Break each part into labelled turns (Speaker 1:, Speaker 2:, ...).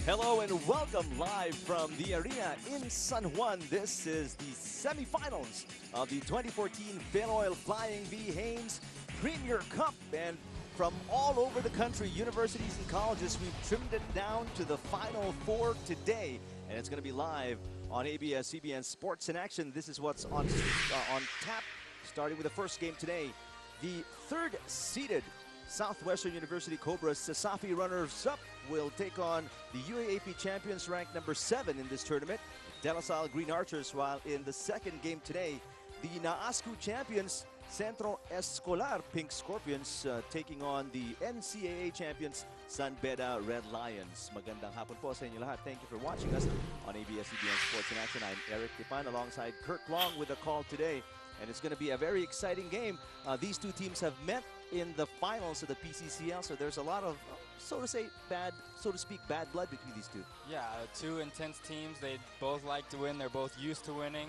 Speaker 1: Hello and welcome live from the arena in San Juan. This is the semifinals of the 2014 Filoil Flying V Haynes Premier Cup. And from all over the country, universities and colleges, we've trimmed it down to the final four today. And it's going to be live on ABS-CBN Sports in Action. This is what's on tap, starting with the first game today. The third-seeded Southwestern University Cobras, Sasafi runners-up, will take on the UAAP champions ranked number 7 in this tournament, DLSU Green Archers, while in the second game today, the NAASCU champions, Centro Escolar Pink Scorpions, taking on the NCAA champions, San Beda Red Lions. Magandang hapon po sa inyo lahat. Thank you for watching us on ABS-CBN Sports in Action. I'm Eric Tipan alongside Kirk Long with the call today. And it's going to be a very exciting game. These two teams have met in the finals of the PCCL, so there's a lot of, so to speak, bad blood between these two.
Speaker 2: Yeah, two intense teams. They both like to win. They're both used to winning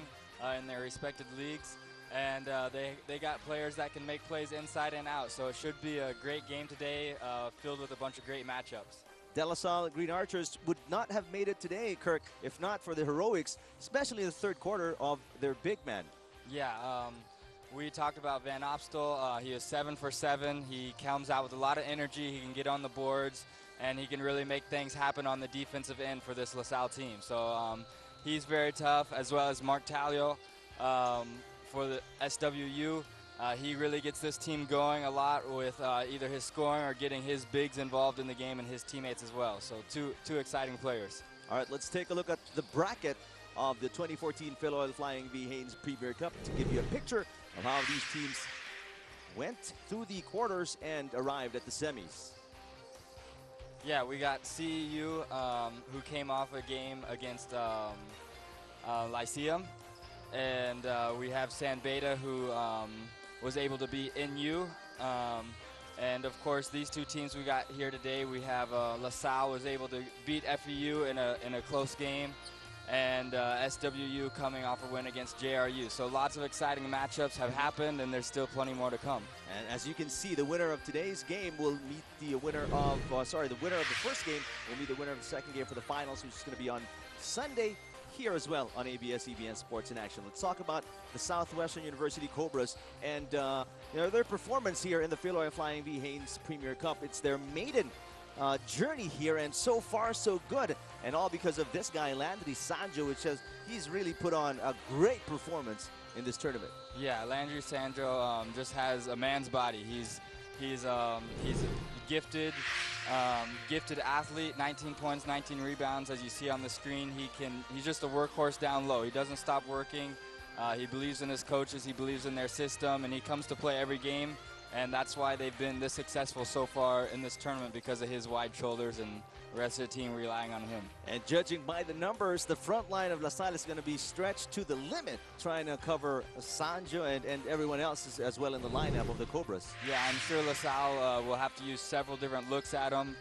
Speaker 2: in their respective leagues. And they got players that can make plays inside and out. So it should be a great game today, filled with a bunch of great matchups.
Speaker 1: DLSU Green Archers would not have made it today, Kirk, if not for the heroics, especially in the third quarter of their big man.
Speaker 2: Yeah, we talked about Van Opstal. He is 7 for 7. He comes out with a lot of energy. He can get on the boards, and he can really make things happen on the defensive end for this LaSalle team. So he's very tough, as well as Mark Talio for the SWU. He really gets this team going a lot with either his scoring or getting his bigs involved in the game and his teammates as well. So two exciting players.
Speaker 1: All right, let's take a look at the bracket of the 2014 Filoil Flying V Haynes Premier Cup to give you a picture of how these teams went through the quarters and arrived at the semis.
Speaker 2: Yeah, we got CEU, who came off a game against Lyceum, and we have San Beda, who was able to beat NU. And of course, these two teams we got here today, we have LaSalle was able to beat FEU in a close game, and SWU coming off a win against JRU. So lots of exciting matchups have happened, and there's still plenty more to come.
Speaker 1: And as you can see, the winner of today's game will meet the winner of, the winner of the first game will meet the winner of the second game for the finals, which is going to be on Sunday here as well on ABS-CBN Sports in Action. Let's talk about the Southwestern University Cobras and their performance here in the Filoil Flying V Haynes Premier Cup. It's their maiden journey here, and so far so good, and all because of this guy Landry Sanjo, which he's really put on a great performance in this tournament.
Speaker 2: Yeah, Landry Sanjo just has a man's body. He's a gifted athlete. 19 points, 19 rebounds, as you see on the screen. He's just a workhorse down low. He doesn't stop working. He believes in his coaches. He believes in their system, and he comes to play every game. And that's why they've been this successful so far in this tournament, because of his wide shoulders and the rest of the team relying on him.
Speaker 1: And judging by the numbers, the front line of LaSalle is going to be stretched to the limit, trying to cover Sanjo and everyone else as well in the lineup of the Cobras.
Speaker 2: Yeah, I'm sure LaSalle will have to use several different looks at him.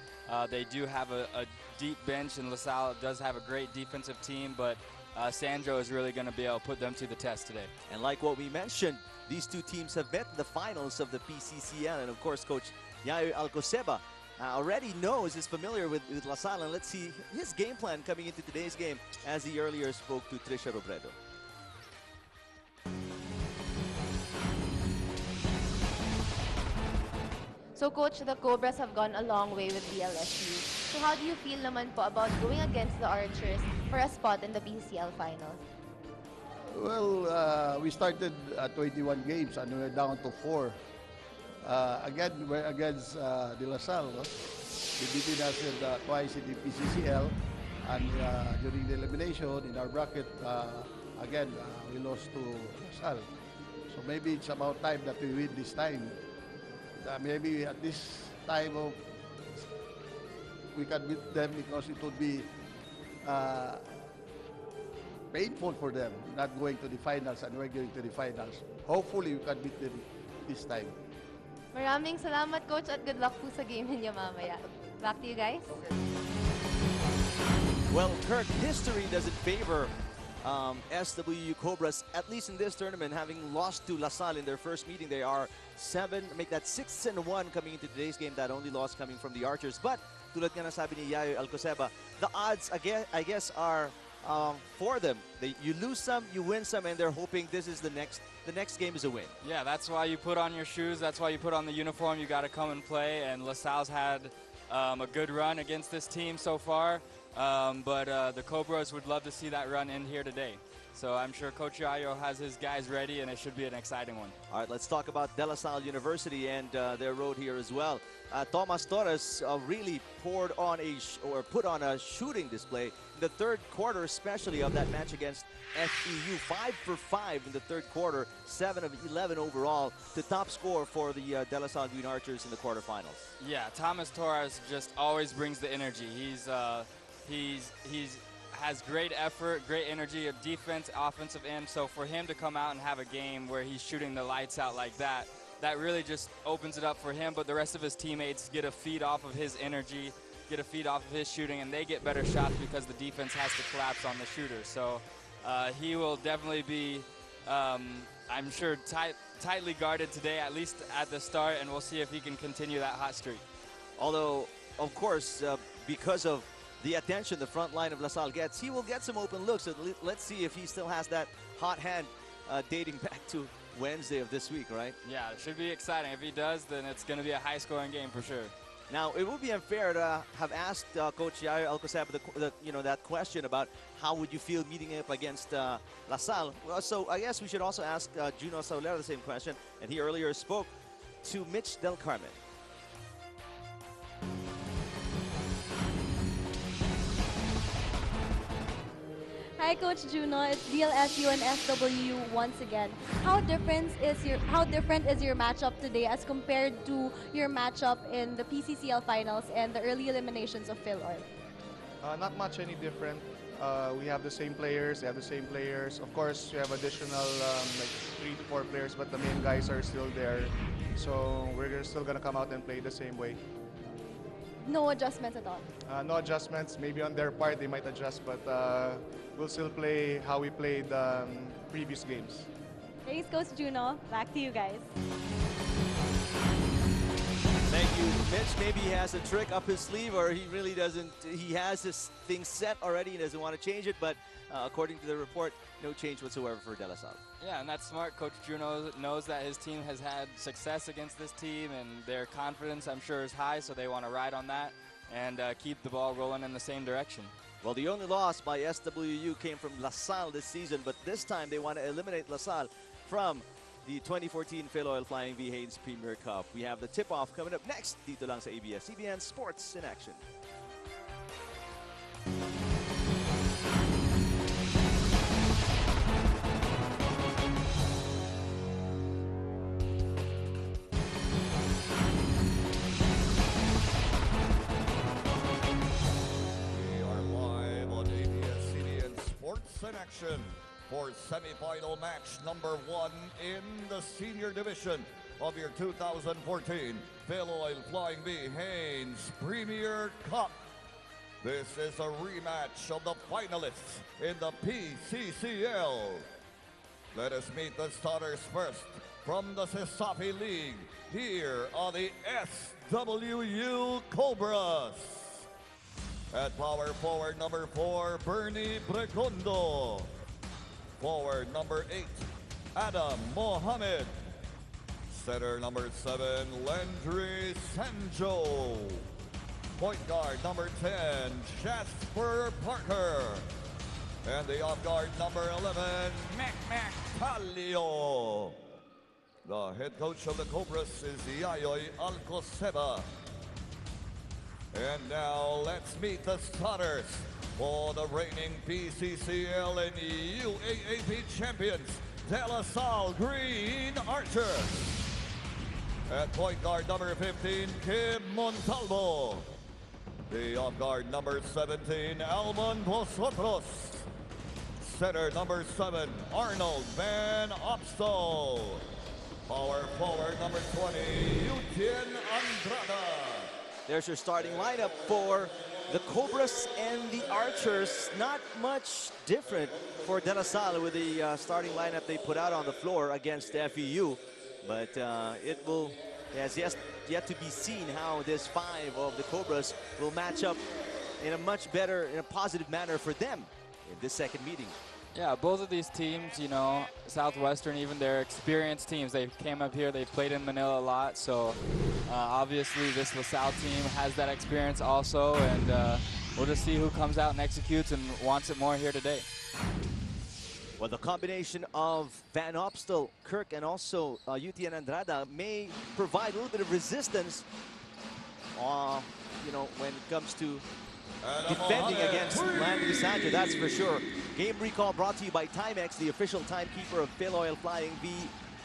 Speaker 2: They do have a deep bench, and LaSalle does have a great defensive team, but Sanjo is really going to be able to put them to the test today.
Speaker 1: And like what we mentioned, these two teams have met in the finals of the PCCL, and of course, Coach Yair Alcoseba already is familiar with LaSalle, and let's see his game plan coming into today's game as he earlier spoke to Trisha Robredo.
Speaker 3: So Coach, the Cobras have gone a long way with DLSU. So how do you feel naman po about going against the Archers for a spot in the PCL finals?
Speaker 4: Well, we started 21 games and we're down to 4. Again, we're against De La Salle. No? They beat us twice in the PCCL, and during the elimination in our bracket, again, we lost to La Salle. So maybe it's about time that we win this time. Maybe at this time we can beat them, because it would be painful for them not going to the finals, and we're going to the finals. Hopefully we can beat them this time.
Speaker 3: Maraming salamat, Coach, at good luck po sa game ninyo mamaya. Back to you guys.
Speaker 4: Okay.
Speaker 1: Well, Kirk, history doesn't favor SWU Cobras, at least in this tournament, having lost to LaSalle in their first meeting. They are 6-1 coming into today's game. That only loss coming from the Archers. But tulad nga ng sabi ni Yayo Alcoseba, the odds, again, I guess, are for them. You lose some, you win some, and they're hoping this is the next game is a win.
Speaker 2: Yeah, that's why you put on your shoes. That's why you put on the uniform. You got to come and play. And LaSalle's had a good run against this team so far. But the Cobras would love to see that run in here today. So I'm sure Coach Yayo has his guys ready, and it should be an exciting one.
Speaker 1: All right, let's talk about De La Salle University and their road here as well. Tomas Torres really put on a shooting display in the third quarter, especially of that match against SWU. 5 for 5 in the third quarter, 7 of 11 overall, the top score for the De La Salle Green Archers in the quarterfinals.
Speaker 2: Yeah, Thomas Torres just always brings the energy. He's has great effort, great energy of defense, offensive end. So for him to come out and have a game where he's shooting the lights out like that, that really just opens it up for him. But the rest of his teammates get a feed off of his energy, get a feed off of his shooting, and they get better shots because the defense has to collapse on the shooters. So he will definitely be, I'm sure, tightly guarded today, at least at the start, and we'll see if he can continue that hot streak.
Speaker 1: Although, of course, because of the attention the front line of LaSalle gets, he will get some open looks. So let's see if he still has that hot hand dating back to Wednesday of this week, right?
Speaker 2: Yeah, it should be exciting. If he does, then it's going to be a high-scoring game for sure.
Speaker 1: Now, it would be unfair to have asked Coach Yayo Alcosaba that question about how would you feel meeting up against LaSalle. Well, so I guess we should also ask Juno Saulera the same question, and he earlier spoke to Mitch Del Carmen.
Speaker 5: Hi, Coach Juno. It's DLSU and SWU once again. How different is your matchup today as compared to your matchup in the PCCL finals and the early eliminations of Filoil?
Speaker 6: Not much any different. We have the same players. They have the same players. Of course, we have additional like 3 to 4 players, but the main guys are still there. So we're still gonna come out and play the same way.
Speaker 5: No adjustments at all?
Speaker 6: No adjustments. Maybe on their part they might adjust, but we'll still play how we played previous games.
Speaker 5: Thanks, Coach Juno. Back to you guys.
Speaker 1: Thank you, Mitch. Maybe he has a trick up his sleeve, or he really doesn't. He has his thing set already. He doesn't want to change it, but according to the report, no change whatsoever for De La Salle.
Speaker 2: Yeah, and that's smart. Coach Juno knows that his team has had success against this team, and their confidence, I'm sure, is high, so they want to ride on that and keep the ball rolling in the same direction.
Speaker 1: Well, the only loss by SWU came from LaSalle this season, but this time they want to eliminate LaSalle from the 2014 Filoil Flying V Haynes Premier Cup. We have the tip-off coming up next dito lang sa ABS-CBN Sports in Action.
Speaker 7: In action for semifinal match number 1 in the senior division of your 2014 Filoil Flying V Haynes Premier Cup. This is a rematch of the finalists in the PCCL. Let us meet the starters first from the Cesafi League. Here are the SWU Cobras. At power forward number 4, Bernie Bregondo. Forward number 8, Adam Mohammed. Center number 7, Landry Sanjo. Point guard number 10, Jasper Parker. And the off guard number 11, Mac Talio. The head coach of the Cobras is Yayoy Alcoseba. And now let's meet the starters for the reigning PCCL and UAAP champions, De La Salle Green Archers. At point guard number 15, Kim Montalvo. The off guard number 17, Alman Vosotros. Center number 7, Arnold Van Opstal. Power forward number 20, Eugene Andrada.
Speaker 1: There's your starting lineup for the Cobras and the Archers. Not much different for De La Salle with the starting lineup they put out on the floor against FEU. But it will Yes, yet to be seen how this 5 of the Cobras will match up in a much better, in a positive manner for them in this second meeting.
Speaker 2: Yeah, both of these teams, you know, Southwestern, even they're experienced teams. They came up here, they played in Manila a lot, so obviously this LaSalle team has that experience also, and we'll just see who comes out and executes and wants it more here today.
Speaker 1: Well, the combination of Van Opstel, Kirk, and also UTN Andrada may provide a little bit of resistance, you know, when it comes to defending against Landry Sancho, that's for sure. Game recall brought to you by Timex, the official timekeeper of Filoil Flying V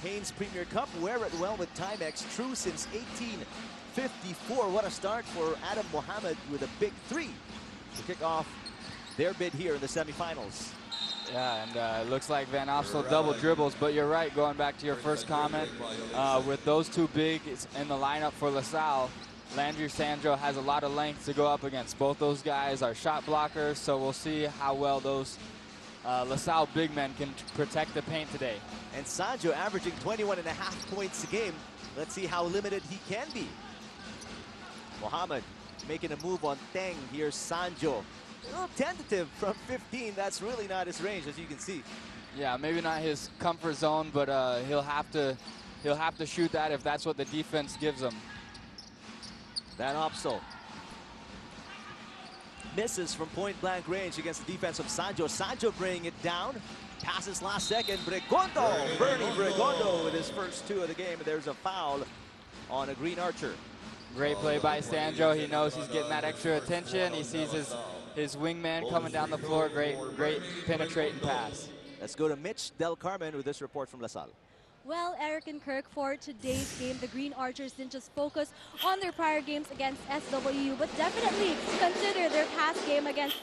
Speaker 1: Haynes Premier Cup. Wear it well with Timex, true since 1854. What a start for Adam Mohammed with a big 3 to kick off their bid here in the semifinals.
Speaker 2: Yeah, and it looks like Van Opstel double dribbles, but you're right, going back to your first comment, with those two bigs in the lineup for LaSalle, Landry Sandro has a lot of length to go up against. Both those guys are shot blockers, so we'll see how well those LaSalle big men can protect the paint today.
Speaker 1: And Sanjo averaging 21.5 points a game. Let's see how limited he can be. Mohammed making a move on Teng. Here's Sanjo. A little tentative from 15. That's really not his range, as you can see.
Speaker 2: Yeah, maybe not his comfort zone, but he'll have to shoot that if that's what the defense gives him.
Speaker 1: Van Opstel misses from point-blank range against the defense of Sanjo. Sanjo bringing it down. Passes last second. Bregondo, Bernie Bregondo with his first 2 of the game. There's a foul on a Green Archer.
Speaker 2: Great play by Sandro. He knows he's getting that extra attention. He sees his wingman coming down the floor. Great penetrating pass.
Speaker 1: Let's go to Mitch Del Carmen with this report from LaSalle.
Speaker 5: Well, Eric and Kirk, for today's game, the Green Archers didn't just focus on their prior games against SWU, but definitely consider their past game against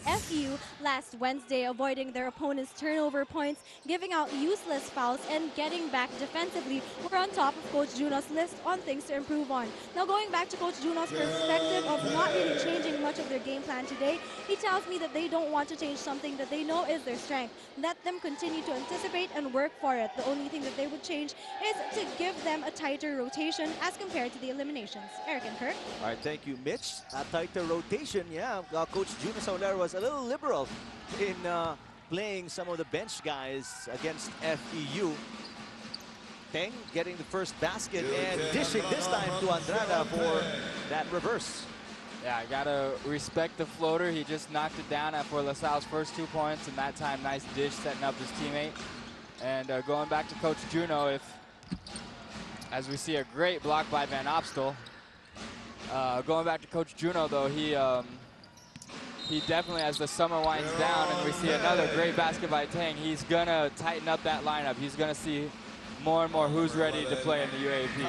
Speaker 5: FEU last Wednesday, avoiding their opponent's turnover points, giving out useless fouls, and getting back defensively. We're on top of Coach Juno's list on things to improve on. Now, going back to Coach Juno's perspective of not really changing much of their game plan today, he tells me that they don't want to change something that they know is their strength. Let them continue to anticipate and work for it. The only thing that they would change is to give them a tighter rotation as compared to the eliminations. Eric and Kirk.
Speaker 1: All right, thank you, Mitch. A tighter rotation, yeah. Coach Juno Saulero was a little liberal in playing some of the bench guys against FEU. Teng getting the first basket and dishing this time to Andrada for that reverse.
Speaker 2: Yeah, I gotta respect the floater. He just knocked it down for LaSalle's first 2 points, and that time nice dish setting up his teammate. And going back to Coach Juno, as we see a great block by Van Opstel. Going back to Coach Juno, though, he definitely, as the summer winds down and we see another great basket by Teng, he's gonna tighten up that lineup. He's gonna see more and more who's ready to play in the UAP.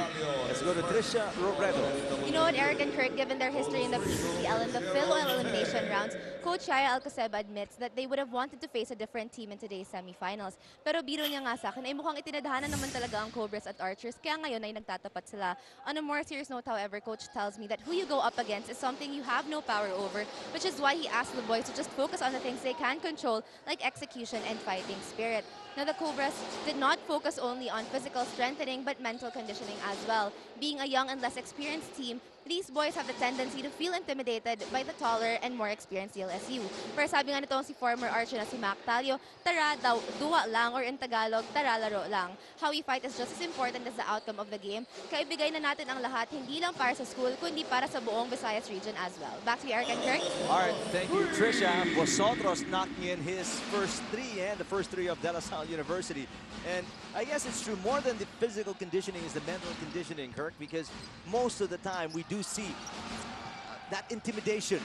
Speaker 1: Let's go to Trisha Robredo.
Speaker 3: You know what, Eric and Kirk, given their history in the PCCL and the Filoil elimination rounds, Coach Yaya Alcaceba admits that they would have wanted to face a different team in today's semifinals. Pero biro niya nga sa akin, ay mukhang itinadhana naman talaga ang Cobras at Archers, kaya ngayon ay nagtatapat sila. On a more serious note, however, Coach tells me that who you go up against is something you have no power over, which is why he asked the boys to just focus on the things they can control, like execution and fighting spirit. Now, the Cobras did not focus only on physical strengthening, but mental conditioning as well. Being a young and less experienced team, these boys have the tendency to feel intimidated by the taller and more experienced DLSU. Pero sabi nga nitong si former Archer na si Mac Talio, tara daw, duwa lang, or in Tagalog, tara laro lang. How we fight is just as important as the outcome of the game. Kaya ibigay na natin ang lahat, hindi lang para sa school, kundi para sa buong Visayas region as well. Back to you, Eric and Kirk.
Speaker 1: All right, thank you, Trisha. Vosotros knocking in his first 3 and the first 3 of De La Salle University. And I guess it's true, more than the physical conditioning is the mental conditioning, Kirk, because most of the time we do see that intimidation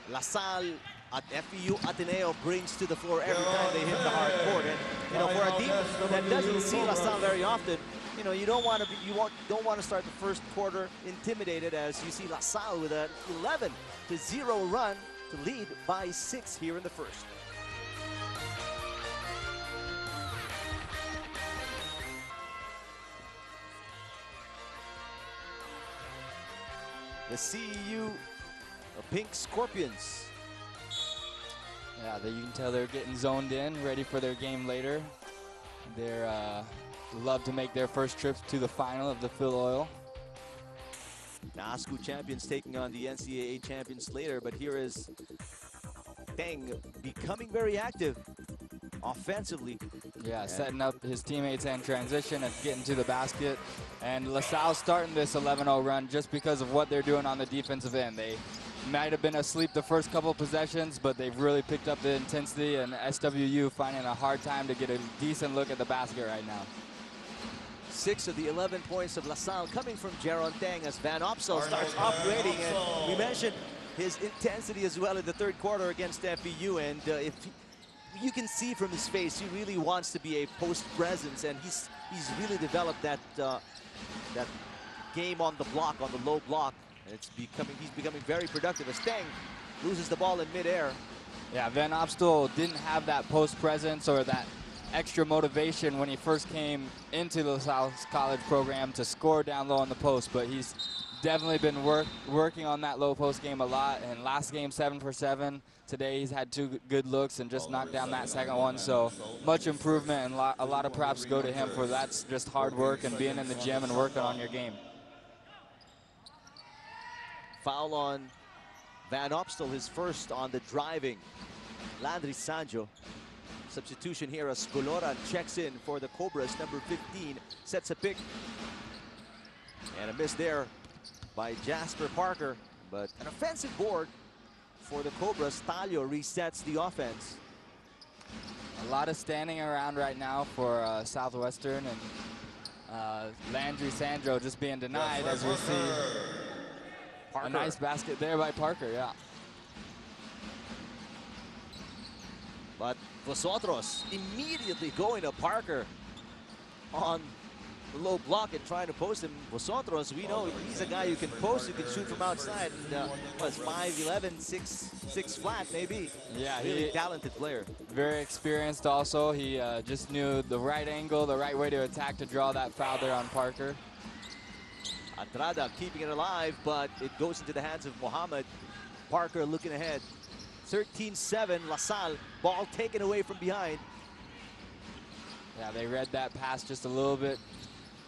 Speaker 1: La Salle at FEU Ateneo brings to the floor every time they hit the hard court. And you know, for a team that doesn't see La Salle very often, you know, you don't want to start the first quarter intimidated as you see La Salle with an 11-0 run to lead by 6 here in the first. The CEU Pink Scorpions.
Speaker 2: Yeah, you can tell they're getting zoned in, ready for their game later. They're love to make their first trip to the final of the Filoil.
Speaker 1: The ASCU champions taking on the NCAA champions later, but here is Teng becoming very active offensively.
Speaker 2: Yeah, setting up his teammates in transition and getting to the basket. And LaSalle starting this 11-0 run just because of what they're doing on the defensive end. They might have been asleep the first couple possessions, but they've really picked up the intensity, and SWU finding a hard time to get a decent look at the basket right now.
Speaker 1: 6 of the 11 points of LaSalle coming from Jaron Teng as Van Opsel starts upgrading. And we mentioned his intensity as well in the third quarter against FEU. And if you can see from his face, he really wants to be a post presence, and he's really developed that that game on the block, on the low block. And he's becoming very productive as Teng loses the ball in midair.
Speaker 2: Yeah, Van Opstel didn't have that post presence or that extra motivation when he first came into the LaSalle's college program to score down low on the post, but he's definitely been working on that low post game a lot. And last game 7 for 7. Today he's had 2 good looks and just knocked down that second one. So much improvement, and a lot of props go to him for that's just hard work and being in the gym and working on your game.
Speaker 1: Foul on Van Opstel, his first on the driving. Landry Sanjo. Substitution here as Goloran checks in for the Cobras. Number 15 sets a pick. And a miss there by Jasper Parker. But an offensive board for the Cobras. Talio resets the offense.
Speaker 2: A lot of standing around right now for Southwestern, and Landry Sandro just being denied as we see
Speaker 1: Parker.
Speaker 2: a nice basket there by Parker, yeah.
Speaker 1: But Vosotros immediately going to Parker on the low block and trying to post him. Vosotros, we know he's a guy who can post, who can shoot from outside. And was 5'11", 6 flat maybe.
Speaker 2: Yeah,
Speaker 1: really talented player.
Speaker 2: Very experienced also. He just knew the right angle, the right way to attack to draw that foul there on Parker.
Speaker 1: Andrada keeping it alive, but it goes into the hands of Mohammed. Parker looking ahead. 13-7, LaSalle, ball taken away from behind.
Speaker 2: Yeah, they read that pass just a little bit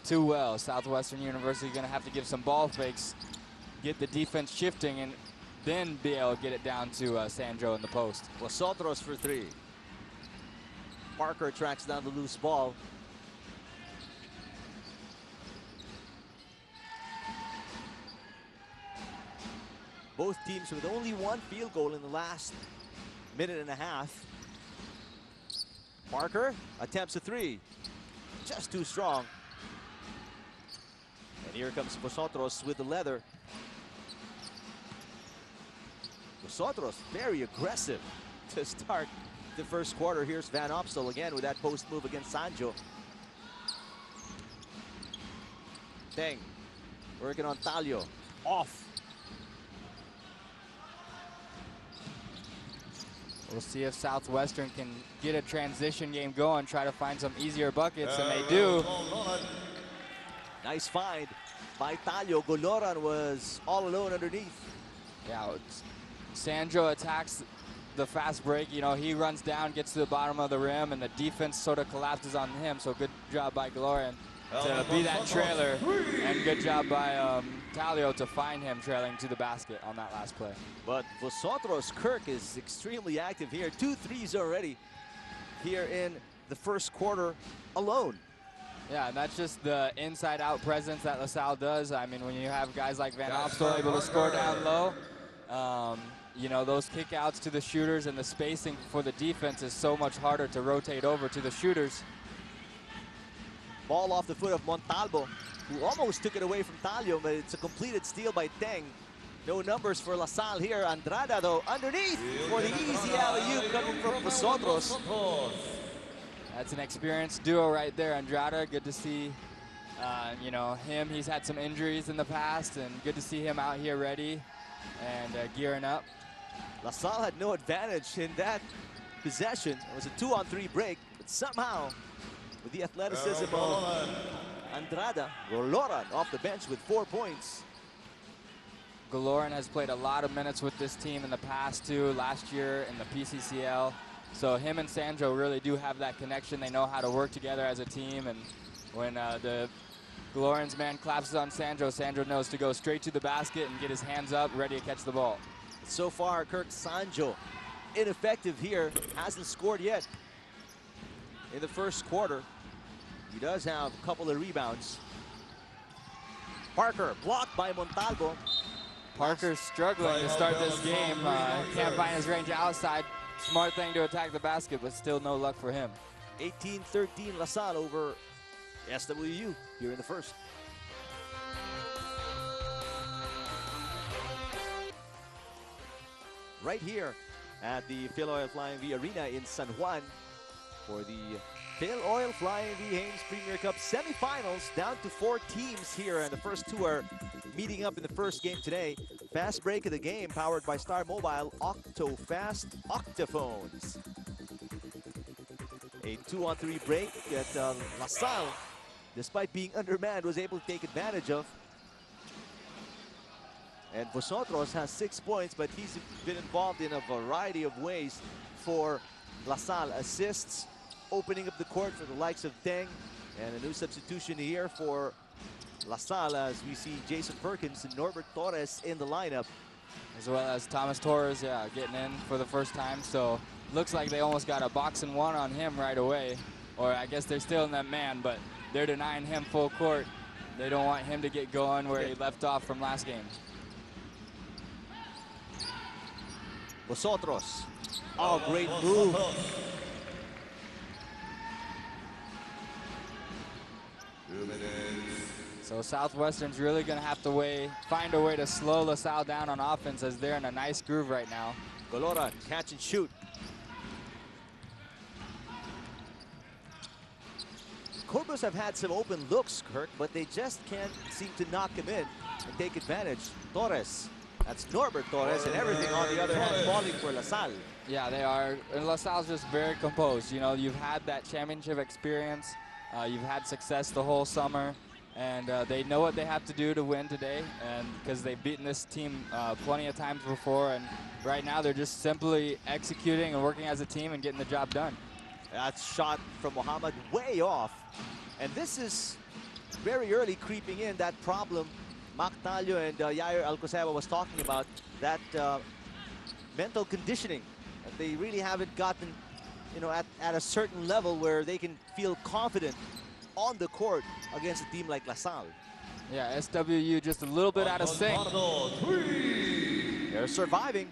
Speaker 2: too well. Southwestern University going to have to give some ball fakes, get the defense shifting, and then be able to get it down to Sandro in the post.
Speaker 1: Vosotros for 3. Parker tracks down the loose ball. Both teams with only 1 field goal in the last minute and a half. Parker attempts a 3. Just too strong. And here comes Vosotros with the leather. Vosotros very aggressive to start the first quarter. Here's Van Opstel again with that post move against Sanjo. Teng working on Talio. Off.
Speaker 2: We'll see if Southwestern can get a transition game going, try to find some easier buckets, and they do.
Speaker 1: Nice find by Talio. Goloran was all alone underneath.
Speaker 2: Yeah, Sandro attacks the fast break. You know, he runs down, gets to the bottom of the rim, and the defense sort of collapses on him. So good job by Goloran to be that trailer, and good job by Talio to find him trailing to the basket on that last play.
Speaker 1: But Vosotros Kirk is extremely active here. 2 threes already here in the first quarter alone.
Speaker 2: Yeah, and that's just the inside-out presence that LaSalle does. I mean, when you have guys like Van Opstel able to score down low, you know, those kickouts to the shooters and the spacing for the defense is so much harder to rotate over to the shooters.
Speaker 1: Ball off the foot of Montalvo, who almost took it away from Talio, but it's a completed steal by Teng. No numbers for LaSalle here. Andrada, though, underneath for the easy alley-oop coming from Vosotros.
Speaker 2: That's an experienced duo right there. Andrada, good to see, you know, him. He's had some injuries in the past, and good to see him out here ready and gearing up.
Speaker 1: LaSalle had no advantage in that possession. It was a 2-on-3 break, but somehow, with the athleticism of Andrada, Goloran off the bench with 4 points.
Speaker 2: Goloran has played a lot of minutes with this team in the past too, last year in the PCCL. So him and Sandro really do have that connection. They know how to work together as a team, and When the Galorians man collapses on Sandro, Sandro knows to go straight to the basket and get his hands up, ready to catch the ball.
Speaker 1: So far, Kirk Sanjo, ineffective here, hasn't scored yet in the first quarter. He does have a couple of rebounds. Parker blocked by Montalvo.
Speaker 2: Parker's struggling to start this game. Can't find his range outside. Smart thing to attack the basket, but still no luck for him.
Speaker 1: 18-13 LaSalle over SWU here in the first. Right here at the Filoil Flying V Arena in San Juan for the Filoil Flying V Hanes Premier Cup semifinals. Down to 4 teams here, and the first 2 are meeting up in the first game today. Fast break of the game powered by Star Mobile OctoFast Octaphones. A 2-on-3 break that LaSalle, despite being undermanned, was able to take advantage of. And Vosotros has 6 points, but he's been involved in a variety of ways for LaSalle. Assists, opening up the court for the likes of Deng, and a new substitution here for LaSalle as we see Jason Perkins and Norbert Torres in the lineup.
Speaker 2: As well as Thomas Torres, yeah, getting in for the first time. So looks like they almost got a 1-on-1 on him right away. Or I guess they're still in that man, but they're denying him full court. They don't want him to get going where he left off from last game.
Speaker 1: Vosotros. Oh, great move.
Speaker 2: So Southwestern's really going to have to find a way to slow LaSalle down on offense, as they're in a nice groove right now.
Speaker 1: Golora, catch and shoot. Cobras have had some open looks, Kirk, but they just can't seem to knock him in and take advantage. Torres, that's Norbert Torres, and everything on the other hand falling for LaSalle.
Speaker 2: Yeah, they are. And LaSalle's just very composed. You know, you've had that championship experience. You've had success the whole summer, and they know what they have to do to win today, and because they've beaten this team plenty of times before, and right now they're just simply executing and working as a team and getting the job done.
Speaker 1: That shot from Muhammad way off, and this is very early creeping in, that problem Mac Talio and Yair Alcoseba was talking about, that mental conditioning that they really haven't gotten, you know, at a certain level where they can feel confident on the court against a team like LaSalle.
Speaker 2: Yeah, SWU just a little bit out of sync.
Speaker 1: They're surviving,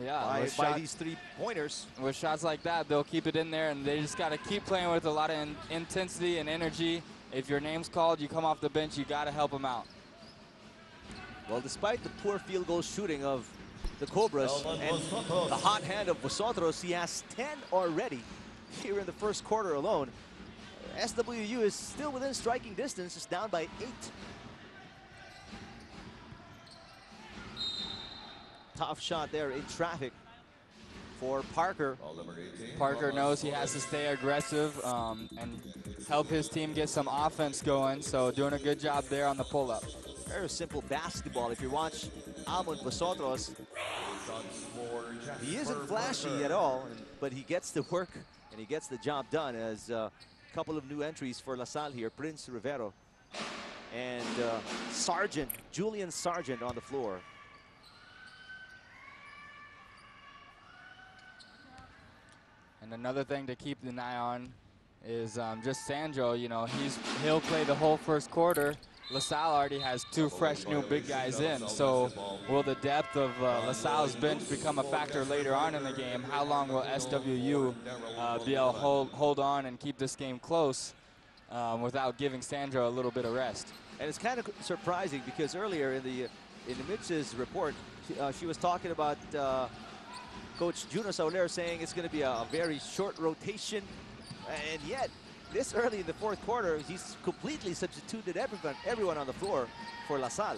Speaker 2: yeah,
Speaker 1: by these 3-pointers.
Speaker 2: With shots like that, they'll keep it in there, and they just got to keep playing with a lot of intensity and energy. If your name's called, you come off the bench, you got to help them out.
Speaker 1: Well, despite the poor field goal shooting of the Cobras and the hot hand of Vosotros, he has 10 already here in the first quarter alone. SWU is still within striking distance, just down by 8. Tough shot there in traffic for Parker.
Speaker 2: Parker knows he has to stay aggressive and help his team get some offense going, so doing a good job there on the pull-up.
Speaker 1: Very simple basketball. If you watch Amon Vosotros, he isn't flashy at all, but he gets the work and he gets the job done. As a couple of new entries for LaSalle here, Prince Rivero and Sargent, Julian Sargent on the floor.
Speaker 2: And another thing to keep an eye on is just Sandro. You know, he'll play the whole first quarter. LaSalle already has 2 fresh new big guys in, so will the depth of LaSalle's bench become a factor later on in the game? How long will SWU be able to hold on and keep this game close without giving Sandro a little bit of rest?
Speaker 1: And it's kind of surprising because earlier in Mitch's report, she was talking about Coach Juno Sauler saying it's going to be a very short rotation, and yet this early in the fourth quarter, he's completely substituted everyone on the floor for LaSalle.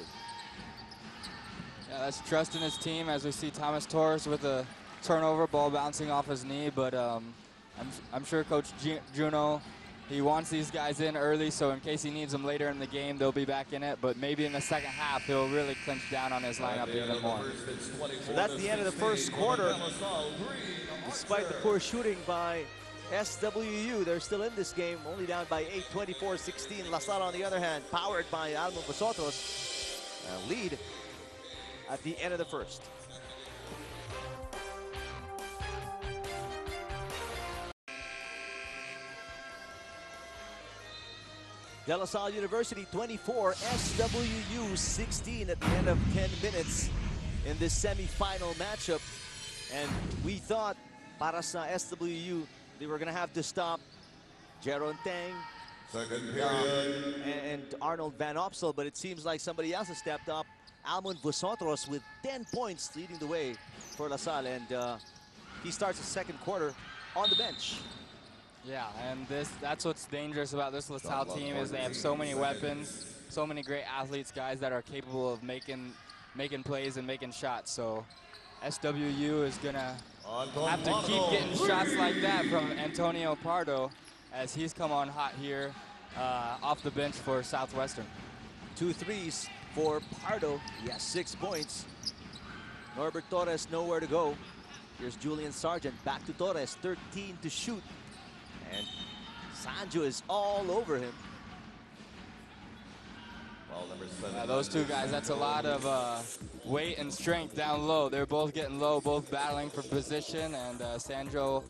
Speaker 2: Yeah, that's trust in his team, as we see Thomas Torres with a turnover, ball bouncing off his knee, but I'm sure Coach Juno, he wants these guys in early, so in case he needs them later in the game, they'll be back in it, but maybe in the second half, he'll really clinch down on his lineup even more.
Speaker 1: So that's the end of the first quarter. Despite the poor shooting by SWU, they're still in this game, only down by 8, 24-16. La Salle, on the other hand, powered by Almon Vosotros, lead at the end of the first. De La Salle University 24, SWU 16 at the end of 10 minutes in this semi-final matchup. And we thought para sa SWU, they were going to have to stop Jeron Tang and Arnold Van Opsel, but it seems like somebody else has stepped up. Almon Vosotros with 10 points leading the way for La Salle, and he starts the second quarter on the bench.
Speaker 2: Yeah, and that's what's dangerous about this LaSalle team is they have so many weapons, so many great athletes, guys that are capable of making plays and making shots. So SWU is going to have to keep getting shots like that from Antonio Pardo as he's come on hot here off the bench for Southwestern.
Speaker 1: 2 threes for Pardo. He has 6 points. Norbert Torres nowhere to go. Here's Julian Sargent back to Torres, 13 to shoot. And Sanjo is all over him.
Speaker 2: Those two guys, that's a lot of weight and strength down low. They're both getting low, both battling for position, and Sanjo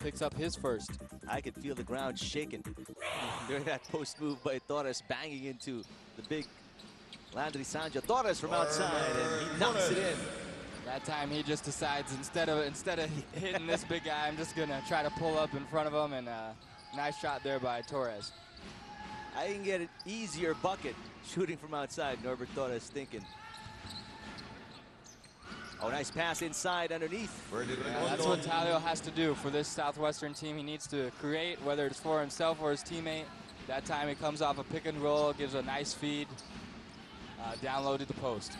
Speaker 2: picks up his first.
Speaker 1: I could feel the ground shaking during that post move by Torres, banging into the big Landry Sanjo. Torres from outside, and he knocks it in.
Speaker 2: That time he just decides instead of hitting this big guy, I'm just gonna try to pull up in front of him, and nice shot there by Torres.
Speaker 1: I can get an easier bucket shooting from outside, Norbert Torres thinking. Oh, nice pass inside underneath.
Speaker 2: Yeah, that's what Talio has to do for this Southwestern team. He needs to create, whether it's for himself or his teammate. That time he comes off a pick and roll, gives a nice feed, down low to the post.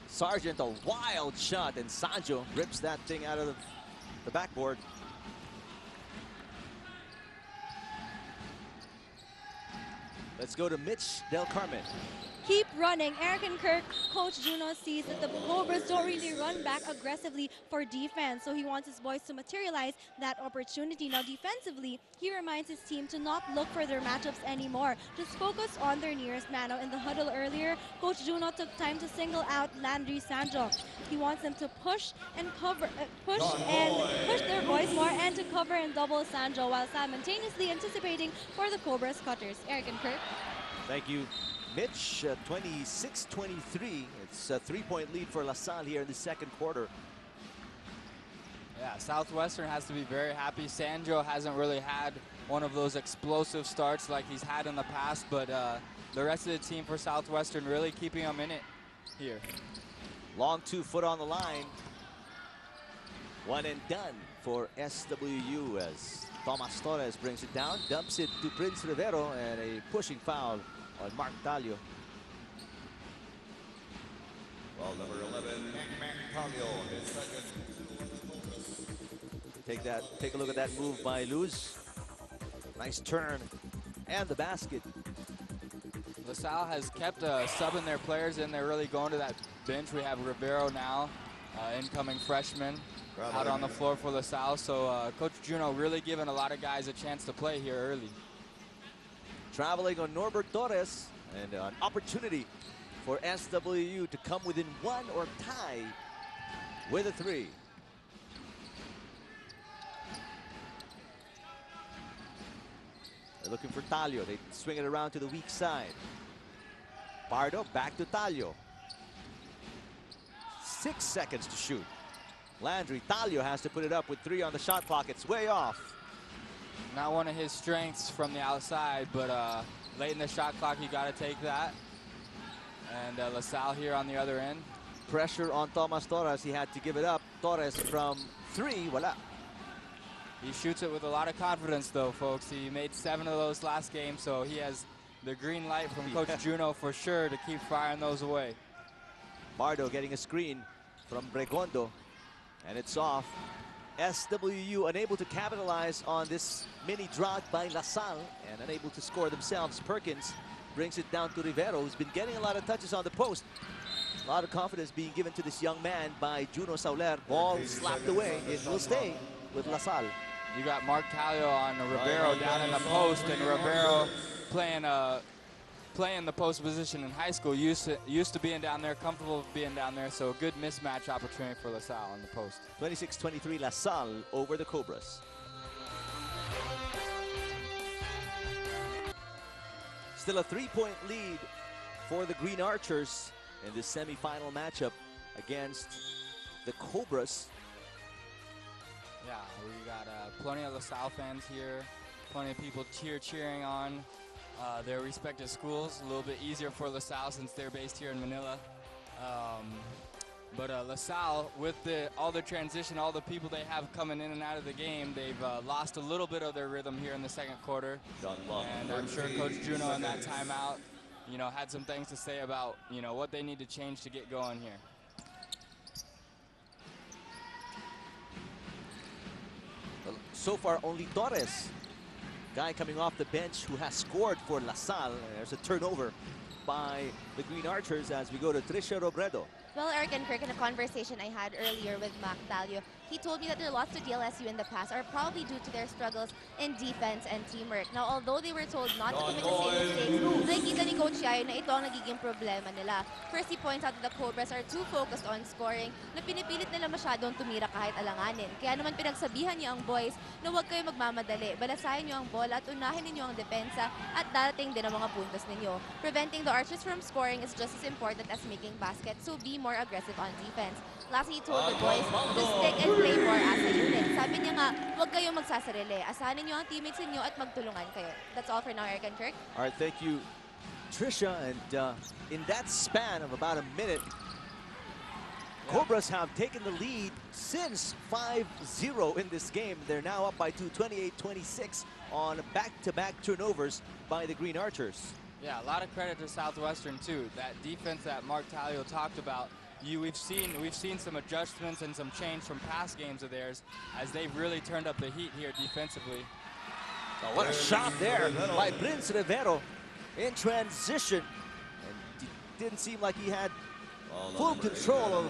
Speaker 1: Sargent, a wild shot, and Sanjo rips that thing out of the backboard. Let's go to Mitch Del Carmen.
Speaker 5: Keep running. Eric and Kirk, Coach Juno sees that the Cobras don't really run back aggressively for defense, so he wants his boys to materialize that opportunity. Now defensively, he reminds his team to not look for their matchups anymore. Just focus on their nearest man. Now in the huddle earlier, Coach Juno took time to single out Landry Sanjo. He wants them to push and cover, push their boys more, and to cover and double Sanjo while simultaneously anticipating for the Cobras cutters. Eric and Kirk.
Speaker 1: Thank you, Mitch. 26-23. It's a 3-point lead for La Salle here in the second quarter.
Speaker 2: Yeah, Southwestern has to be very happy. Sanjo hasn't really had one of those explosive starts like he's had in the past, but the rest of the team for Southwestern really keeping him in it here.
Speaker 1: Long 2 foot on the line. One and done for SWU as Tomas Torres brings it down, dumps it to Prince Rivero, and a pushing foul on Mark Talio.
Speaker 7: Well, number 11, Talio, his second.
Speaker 1: Take a look at that move by Luz. Nice turn and the basket.
Speaker 2: LaSalle has kept subbing their players in. They're really going to that bench. We have Rivero now, incoming freshman, out on the floor for LaSalle. So Coach Juno really giving a lot of guys a chance to play here early.
Speaker 1: Traveling on Norbert Torres, and an opportunity for SWU to come within 1 or tie with a 3. They're looking for Talio. They swing it around to the weak side. Pardo back to Talio. 6 seconds to shoot. Landry, Talio has to put it up with 3 on the shot clock. It's way off.
Speaker 2: Not one of his strengths from the outside, but late in the shot clock, you got to take that. And LaSalle here on the other end.
Speaker 1: Pressure on Tomas Torres. He had to give it up. Torres from 3, voila.
Speaker 2: He shoots it with a lot of confidence, though, folks. He made 7 of those last game, so he has the green light from Coach Juno for sure to keep firing those away.
Speaker 1: Pardo getting a screen from Bregondo, and it's off. SWU unable to capitalize on this mini drought by La Salle and unable to score themselves. Perkins brings it down to Rivero, who's been getting a lot of touches on the post. A lot of confidence being given to this young man by Juno Sauler. Ball slapped away. It will stay with LaSalle.
Speaker 2: You got Mark Talio on Ribeiro down in the post, and Ribeiro playing the post position in high school, used to being down there, comfortable being down there, so a good mismatch opportunity for LaSalle on the post.
Speaker 1: 26-23 LaSalle over the Cobras. Still a 3-point lead for the Green Archers in this semifinal matchup against the Cobras.
Speaker 2: Yeah, we got plenty of LaSalle fans here, plenty of people cheering on their respective schools. A little bit easier for LaSalle since they're based here in Manila. But LaSalle, with all the transition, all the people they have coming in and out of the game, they've lost a little bit of their rhythm here in the second quarter. And I'm sure Coach Juno in that timeout, had some things to say about, what they need to change to get going here.
Speaker 1: So far, only Torres, guy coming off the bench who has scored for LaSalle. There's a turnover by the Green Archers as we go to Tricia Robredo.
Speaker 3: Well, Eric and Kirk, in a conversation I had earlier with Mac Talio, he told me that their loss to DLSU in the past are probably due to their struggles in defense and teamwork. Now, although they were told not to commit the same mistakes, nakikita ni Coach Yayo na ito ang nagiging problema nila. First, he points out that the Cobras are too focused on scoring na pinipilit nila masyadong tumira kahit alanganin. Kaya naman pinagsabihan niya ang boys na huwag kayo magmamadali. Balasahin niyo ang bola at unahin ninyo ang depensa at darating din ang mga puntos ninyo. Preventing the Archers from scoring is just as important as making baskets, so be more aggressive on defense. Lastly, he told the boys to stick and play more as a unit. Sabi niya nga, huwag kayong magsasarili. Asanin niyo ang teammates niyo at magtulungan kayo. That's all for now, Eric and Kirk.
Speaker 1: All right, thank you, Tricia. And in that span of about a minute, Cobras have taken the lead since 5-0 in this game. They're now up by 2, 28-26 on back-to-back turnovers by the Green Archers.
Speaker 2: Yeah, a lot of credit to Southwestern too. That defense that Mark Talio talked about, we've seen some adjustments and some change from past games of theirs as they've really turned up the heat here defensively.
Speaker 1: Oh, what a shot there by Prince Rivero in transition. And it didn't seem like he had full control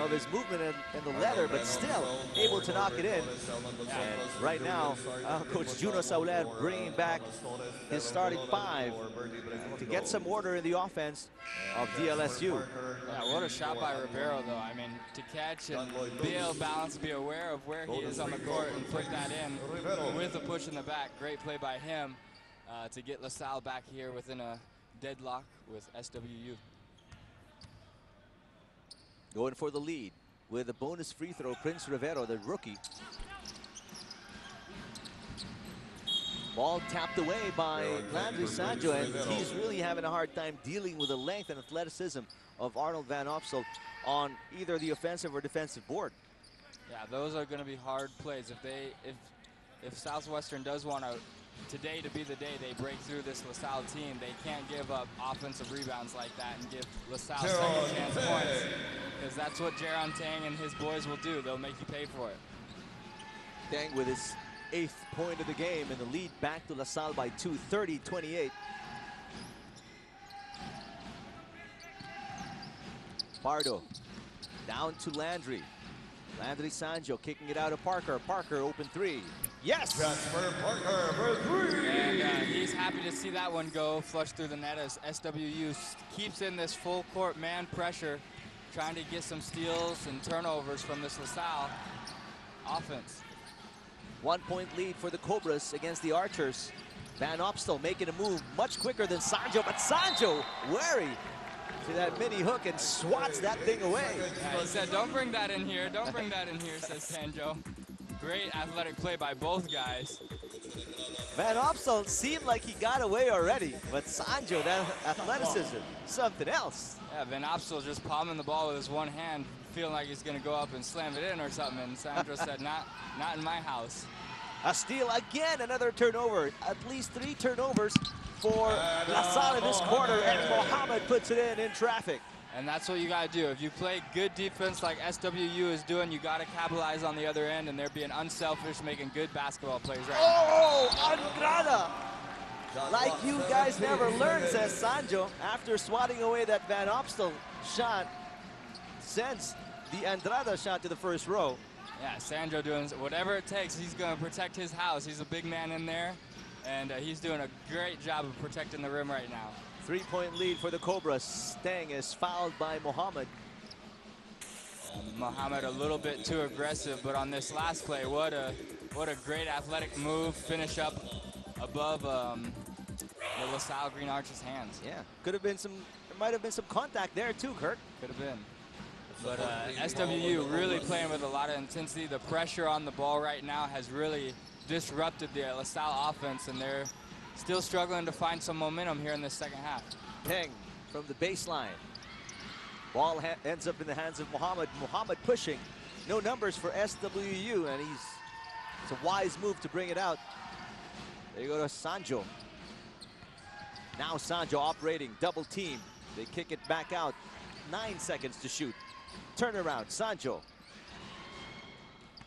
Speaker 1: of his movement and the leather, but still able to knock it in. And right now, Coach Juno Sauler bringing back his starting five to get some order in the offense of DLSU.
Speaker 2: Yeah, what a shot by Ribeiro, though. I mean, to catch and be able to balance, be aware of where he is on the court and put that in with a push in the back. Great play by him to get LaSalle back here within a deadlock with SWU.
Speaker 1: Going for the lead with a bonus free throw, Prince Rivero, the rookie. Ball tapped away by Landry Sanjo, and he's really having a hard time dealing with the length and athleticism of Arnold Van Opsel on either the offensive or defensive board.
Speaker 2: Yeah, those are going to be hard plays. If Southwestern does want today to be the day they break through this LaSalle team, they can't give up offensive rebounds like that and give LaSalle second chance points, because that's what Jaron Tang and his boys will do. They'll make you pay for it.
Speaker 1: Tang with his 8th point of the game, and the lead back to LaSalle by 2, 30-28. Pardo down to Landry. Landry Sanjo kicking it out of Parker. Parker open three. Yes!
Speaker 7: Jasper Parker for three.
Speaker 2: And he's happy to see that one go flush through the net as SWU keeps in this full court man pressure, trying to get some steals and turnovers from this LaSalle offense.
Speaker 1: 1 point lead for the Cobras against the Archers. Van Opstel making a move much quicker than Sanjo, but Sanjo wary to that mini hook and swats that thing away.
Speaker 2: Yeah, he said, don't bring that in here, don't bring that in here, says Sanjo. Great athletic play by both guys.
Speaker 1: Van Opstel seemed like he got away already, but Sanjo, that athleticism, something else.
Speaker 2: Yeah, Van Opstel just palming the ball with his one hand, feeling like he's going to go up and slam it in or something, and Sandro said, not in my house.
Speaker 1: A steal again, another turnover. At least 3 turnovers for LaSalle in this quarter, and Mohammed puts it in traffic.
Speaker 2: And that's what you got to do. If you play good defense like SWU is doing, you got to capitalize on the other end, and they're being unselfish, making good basketball plays right
Speaker 1: now. Andrada! Like you guys never learned, says Sanjo, after swatting away that Van Opstel shot. sends the Andrada shot to the first row.
Speaker 2: Yeah, Sandro doing whatever it takes. He's going to protect his house. He's a big man in there, and he's doing a great job of protecting the rim right now.
Speaker 1: 3-point lead for the Cobras. Teng is fouled by Mohammed.
Speaker 2: Mohammed a little bit too aggressive, but on this last play, what a great athletic move. Finish up above the LaSalle Green Arch's hands.
Speaker 1: Yeah, could have been some. There might have been some contact there too, Kirk.
Speaker 2: Could have been. But SWU really playing with a lot of intensity. The pressure on the ball right now has really disrupted the LaSalle offense, and they're still struggling to find some momentum here in the second half.
Speaker 1: Teng from the baseline. Ball ends up in the hands of Mohammed. Mohammed pushing. No numbers for SWU, and it's a wise move to bring it out. There you go to Sanjo. Now Sanjo operating, double team. They kick it back out. 9 seconds to shoot. Turnaround, Sanjo.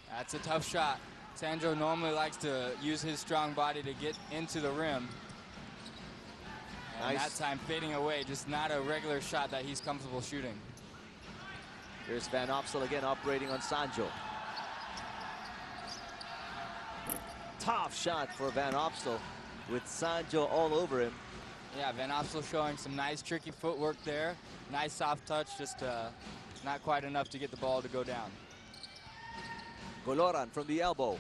Speaker 2: That's a tough shot. Sanjo normally likes to use his strong body to get into the rim. And
Speaker 1: Nice.
Speaker 2: that time fading away, just not a regular shot that he's comfortable shooting.
Speaker 1: Here's Van Opsel again operating on Sanjo. Tough shot for Van Opsel with Sanjo all over him.
Speaker 2: Yeah, Van Opsel showing some nice tricky footwork there. Nice soft touch, just not quite enough to get the ball to go down.
Speaker 1: Goloran from the elbow.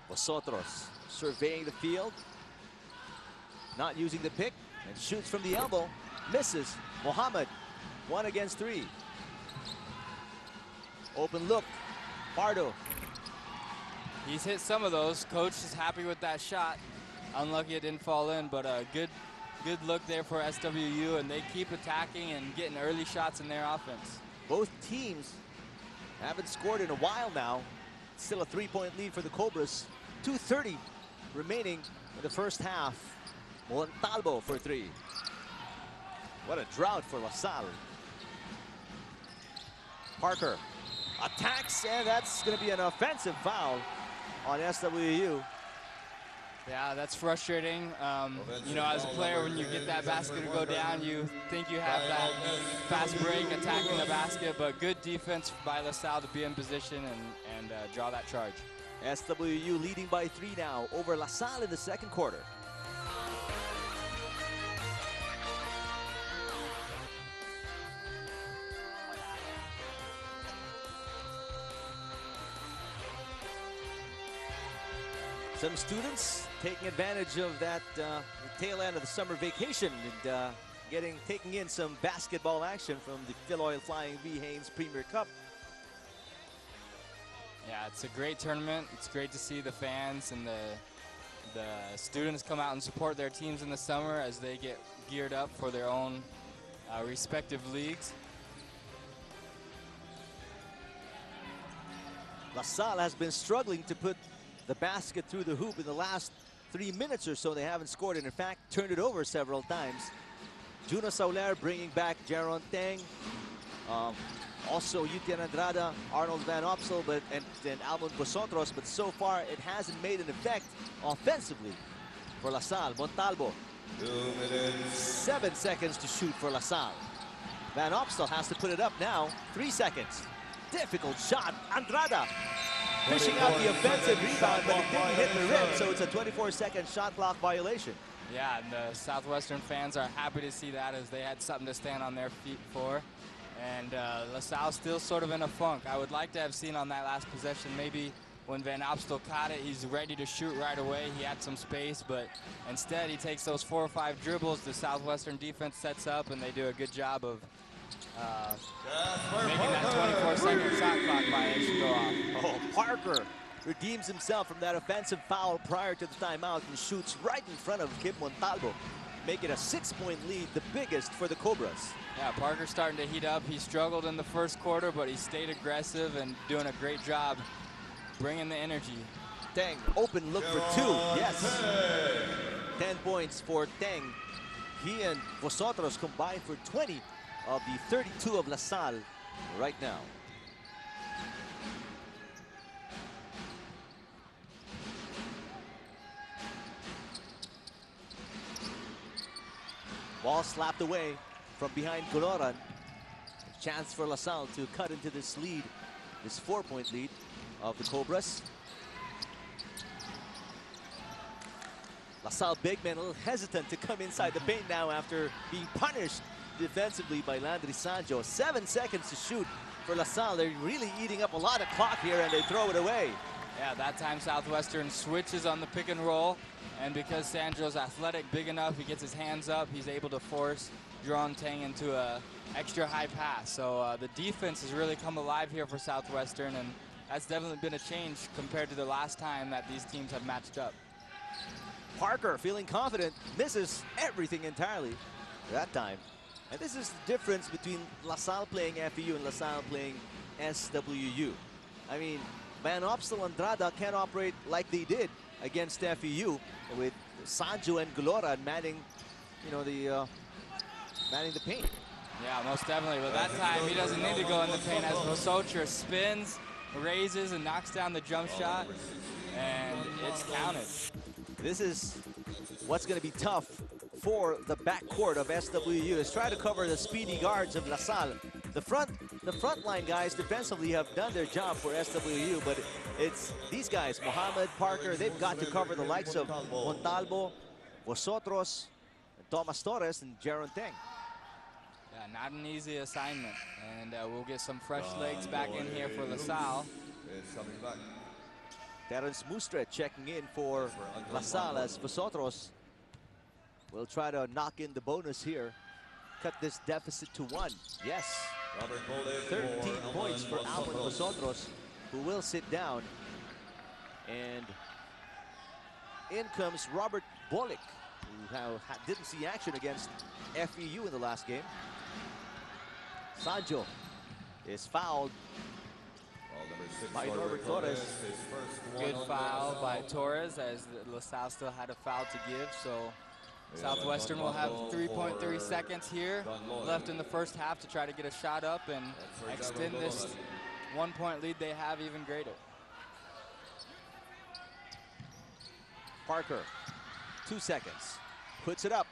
Speaker 1: Vosotros surveying the field. Not using the pick and shoots from the elbow. Misses. Mohammed, 1 against 3. Open look. Pardo.
Speaker 2: He's hit some of those. Coach is happy with that shot. Unlucky it didn't fall in, but a good look there for SWU, and they keep attacking and getting early shots in their offense.
Speaker 1: Both teams haven't scored in a while now. Still a 3-point lead for the Cobras. 2:30 remaining in the first half. Montalvo for 3. What a drought for LaSalle. Parker attacks, and that's going to be an offensive foul on SWU.
Speaker 2: Yeah, that's frustrating. You know, as a player, when you get that basket to go down, you think you have that fast break attacking the basket, but good defense by LaSalle to be in position and draw that charge.
Speaker 1: SWU leading by 3 now over LaSalle in the second quarter. Some students taking advantage of that the tail end of the summer vacation and taking in some basketball action from the Filoil Flying V Haynes Premier Cup.
Speaker 2: Yeah, it's a great tournament. It's great to see the fans and the students come out and support their teams in the summer as they get geared up for their own respective leagues.
Speaker 1: LaSalle has been struggling to put the basket through the hoop in the last 3 minutes or so. They haven't scored and in fact turned it over several times. Juno Sauler bringing back Jaron Teng. Also Yutian Andrada, Arnold Van Opsel, and Almon Vosotros, but so far it hasn't made an effect offensively for LaSalle. Montalvo, 7 seconds to shoot for LaSalle. Van Opsel has to put it up now, 3 seconds. Difficult shot, Andrada fishing out the offensive rebound, but it didn't hit the rim, so it's a 24-second shot clock violation.
Speaker 2: Yeah, and the Southwestern fans are happy to see that as they had something to stand on their feet for. And LaSalle still sort of in a funk. I would like to have seen on that last possession, maybe when Van Opstel caught it, he's ready to shoot right away. He had some space, but instead he takes those 4 or 5 dribbles. The Southwestern defense sets up, and they do a good job of making that 24-second shot clock violation go off.
Speaker 1: Oh, Parker redeems himself from that offensive foul prior to the timeout and shoots right in front of Kim Montalvo, making a 6-point lead, the biggest for the Cobras.
Speaker 2: Yeah, Parker's starting to heat up. He struggled in the first quarter, but he stayed aggressive and doing a great job bringing the energy.
Speaker 1: Teng, open look for 2, yes. 10 points for Teng. He and Vosotros combined for 20 of the 32 of LaSalle right now. Ball slapped away. from behind Coloran. Chance for LaSalle to cut into this lead, this 4-point lead of the Cobras. LaSalle big man a little hesitant to come inside the paint now after being punished defensively by Landry Sanjo. 7 seconds to shoot for LaSalle. They're really eating up a lot of clock here, and they throw it away.
Speaker 2: Yeah, that time Southwestern switches on the pick and roll, and because Sanjo's athletic, big enough, he gets his hands up, he's able to force Jerome Tang into a extra high pass. So the defense has really come alive here for Southwestern, and that's definitely been a change compared to the last time that these teams have matched up.
Speaker 1: Parker, feeling confident, misses everything entirely that time. And this is the difference between LaSalle playing FEU and LaSalle playing SWU. I mean, Van Opstal and Andrada can't operate like they did against FEU with Sanjo and Galoran manning, you know, manning the paint.
Speaker 2: Yeah, most definitely. But that time he doesn't need to go in the paint as Vosotra spins, raises, and knocks down the jump shot, and it's counted.
Speaker 1: This is what's going to be tough for the backcourt of SWU, is try to cover the speedy guards of LaSalle. The front line guys defensively have done their job for SWU, but it's these guys, Mohammed, Parker, they've got to cover the likes of Montalvo, Vosotros, Thomas Torres, and Jaron Teng.
Speaker 2: Yeah, not an easy assignment, and we'll get some fresh legs back in here for LaSalle.
Speaker 1: Terence Mustre checking in for LaSalle as Vosotros will try to knock in the bonus here. Cut this deficit to 1. Yes. 13 points for Alvin Vosotros, who will sit down. And in comes Robert Bolick, who didn't see action against FEU in the last game. Sanjo is fouled by Norbert Torres.
Speaker 2: Good foul by Torres, as LaSalle still had a foul to give. So Southwestern will have 3.3 seconds here left in the first half to try to get a shot up and extend this 1-point lead they have even greater.
Speaker 1: Parker, 2 seconds, puts it up,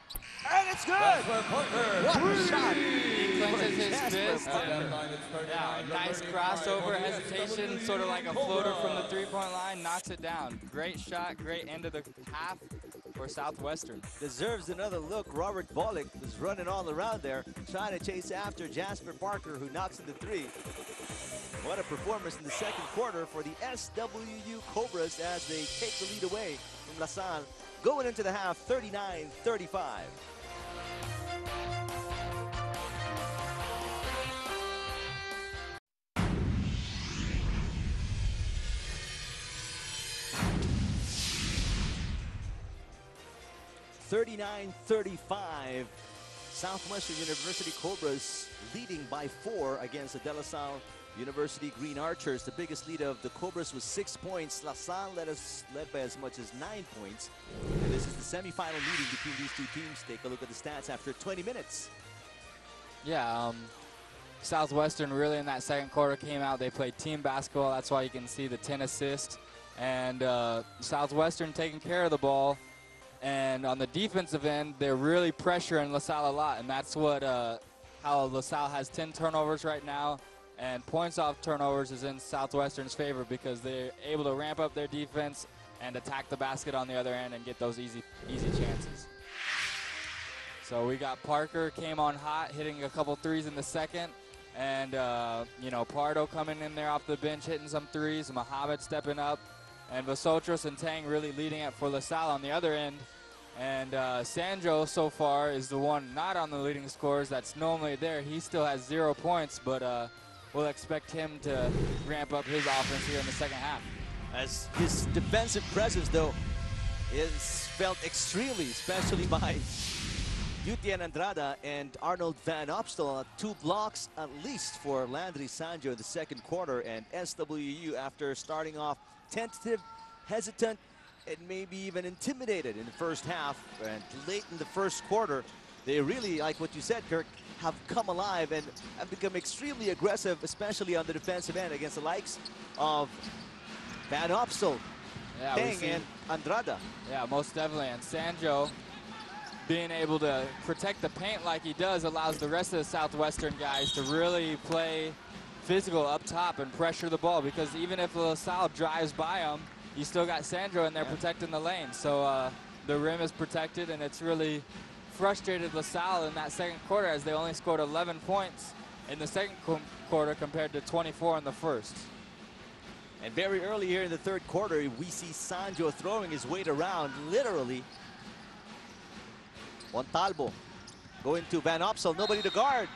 Speaker 1: and it's good! What a shot!
Speaker 2: He clenches his fist. Yeah, nice crossover, hesitation, sort of like a floater from the 3-point line, knocks it down. Great shot, great end of the half for Southwestern.
Speaker 1: Deserves another look. Robert Bolick was running all around there, trying to chase after Jasper Parker, who knocks in the 3. What a performance in the second quarter for the SWU Cobras as they take the lead away from LaSalle. Going into the half, 39-35. Southwestern University Cobras leading by 4 against the De La Salle University Green Archers. The biggest lead of the Cobras was 6 points. LaSalle led by as much as 9 points. And this is the semifinal meeting between these two teams. Take a look at the stats after 20 minutes.
Speaker 2: Yeah, Southwestern really in that second quarter came out. They played team basketball. That's why you can see the 10 assists. And Southwestern taking care of the ball. And on the defensive end, they're really pressuring LaSalle a lot. And that's what how LaSalle has 10 turnovers right now. And points off turnovers is in Southwestern's favor because they're able to ramp up their defense and attack the basket on the other end and get those easy chances. So we got Parker came on hot, hitting a couple threes in the second. And, you know, Pardo coming in there off the bench, hitting some threes. Mohammed stepping up. And Vosotros and Tang really leading it for LaSalle on the other end. And Sanjo so far is the one not on the leading scores that's normally there. He still has 0 points, but we'll expect him to ramp up his offense here in the second half.
Speaker 1: As his defensive presence, though, is felt extremely, especially by Yutian Andrada and Arnold Van Opstal. 2 blocks at least for Landry Sanjo in the second quarter. And SWU, after starting off tentative, hesitant, and maybe even intimidated in the first half and late in the first quarter, they really, like what you said, Kirk, have come alive and have become extremely aggressive, especially on the defensive end against the likes of Van Opstal, Tang, and Andrada.
Speaker 2: Yeah, most definitely. And Sanjo being able to protect the paint like he does allows the rest of the Southwestern guys to really play physical up top and pressure the ball, because even if LaSalle drives by him, you still got Sandro in there protecting the lane. So the rim is protected, and it's really frustrated LaSalle in that second quarter, as they only scored 11 points in the second quarter compared to 24 in the first.
Speaker 1: And very early here in the third quarter, we see Sandro throwing his weight around, literally. Montalvo going to Van Opsel, nobody to guard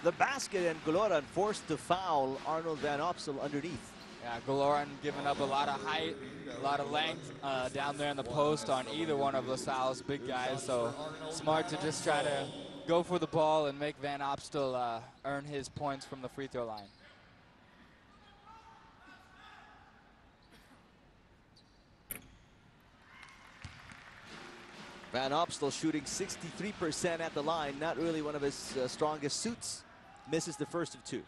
Speaker 1: the basket, and Goloran forced to foul Arnold Van Opsel underneath.
Speaker 2: Yeah, Goloran giving up a lot of height, a lot of length down there in the post on either one of LaSalle's big guys. So smart to just try to go for the ball and make Van Opstel earn his points from the free throw line.
Speaker 1: Van Opstel shooting 63% at the line, not really one of his strongest suits. Misses the first of two.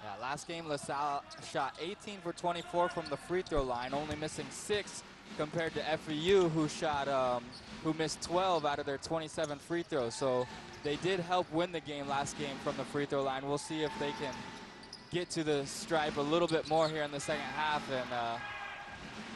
Speaker 2: Yeah, last game LaSalle shot 18 for 24 from the free throw line, only missing 6 compared to FEU, who missed 12 out of their 27 free throws. So they did help win the game last game from the free throw line. We'll see if they can get to the stripe a little bit more here in the second half and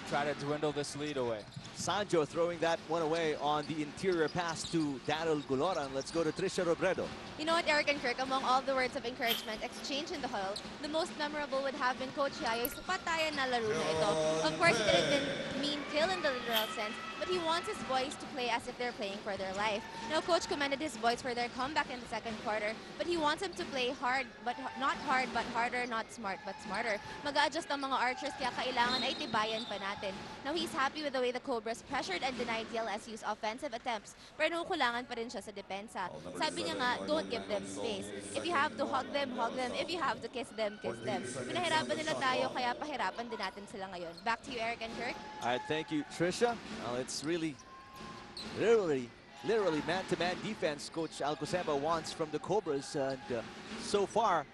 Speaker 2: try to dwindle this lead away.
Speaker 1: Sandro throwing that one away on the interior pass to Daryl Goloran. Let's go to Trisha Robredo.
Speaker 3: You know what, Eric and Kirk, among all the words of encouragement exchanged in the huddle, the most memorable would have been Coach Yayo's patayan na laro na ito. Of course, it didn't mean kill in the literal sense, but he wants his boys to play as if they're playing for their life. Now, Coach commended his boys for their comeback in the second quarter, but he wants them to play hard, but not hard, but harder, not smart, but smarter. Mag-a-adjust ang mga archers, kaya kailangan ay tibayan pa natin. Now, he's happy with the way the Cobras pressured and denied DLSU's offensive attempts, pero nakukulangan pa rin siya sa depensa. Sabi niya nga, don't give them space. If you have to hug them, hug them. If you have to kiss them, kiss them. Pinahirapan nila tayo, kaya pahirapan din natin sila ngayon. Back to you, Eric and Kirk.
Speaker 1: All right, thank you, Trisha. It's really, literally man-to-man defense Coach Alcoseba wants from the Cobras. And so far,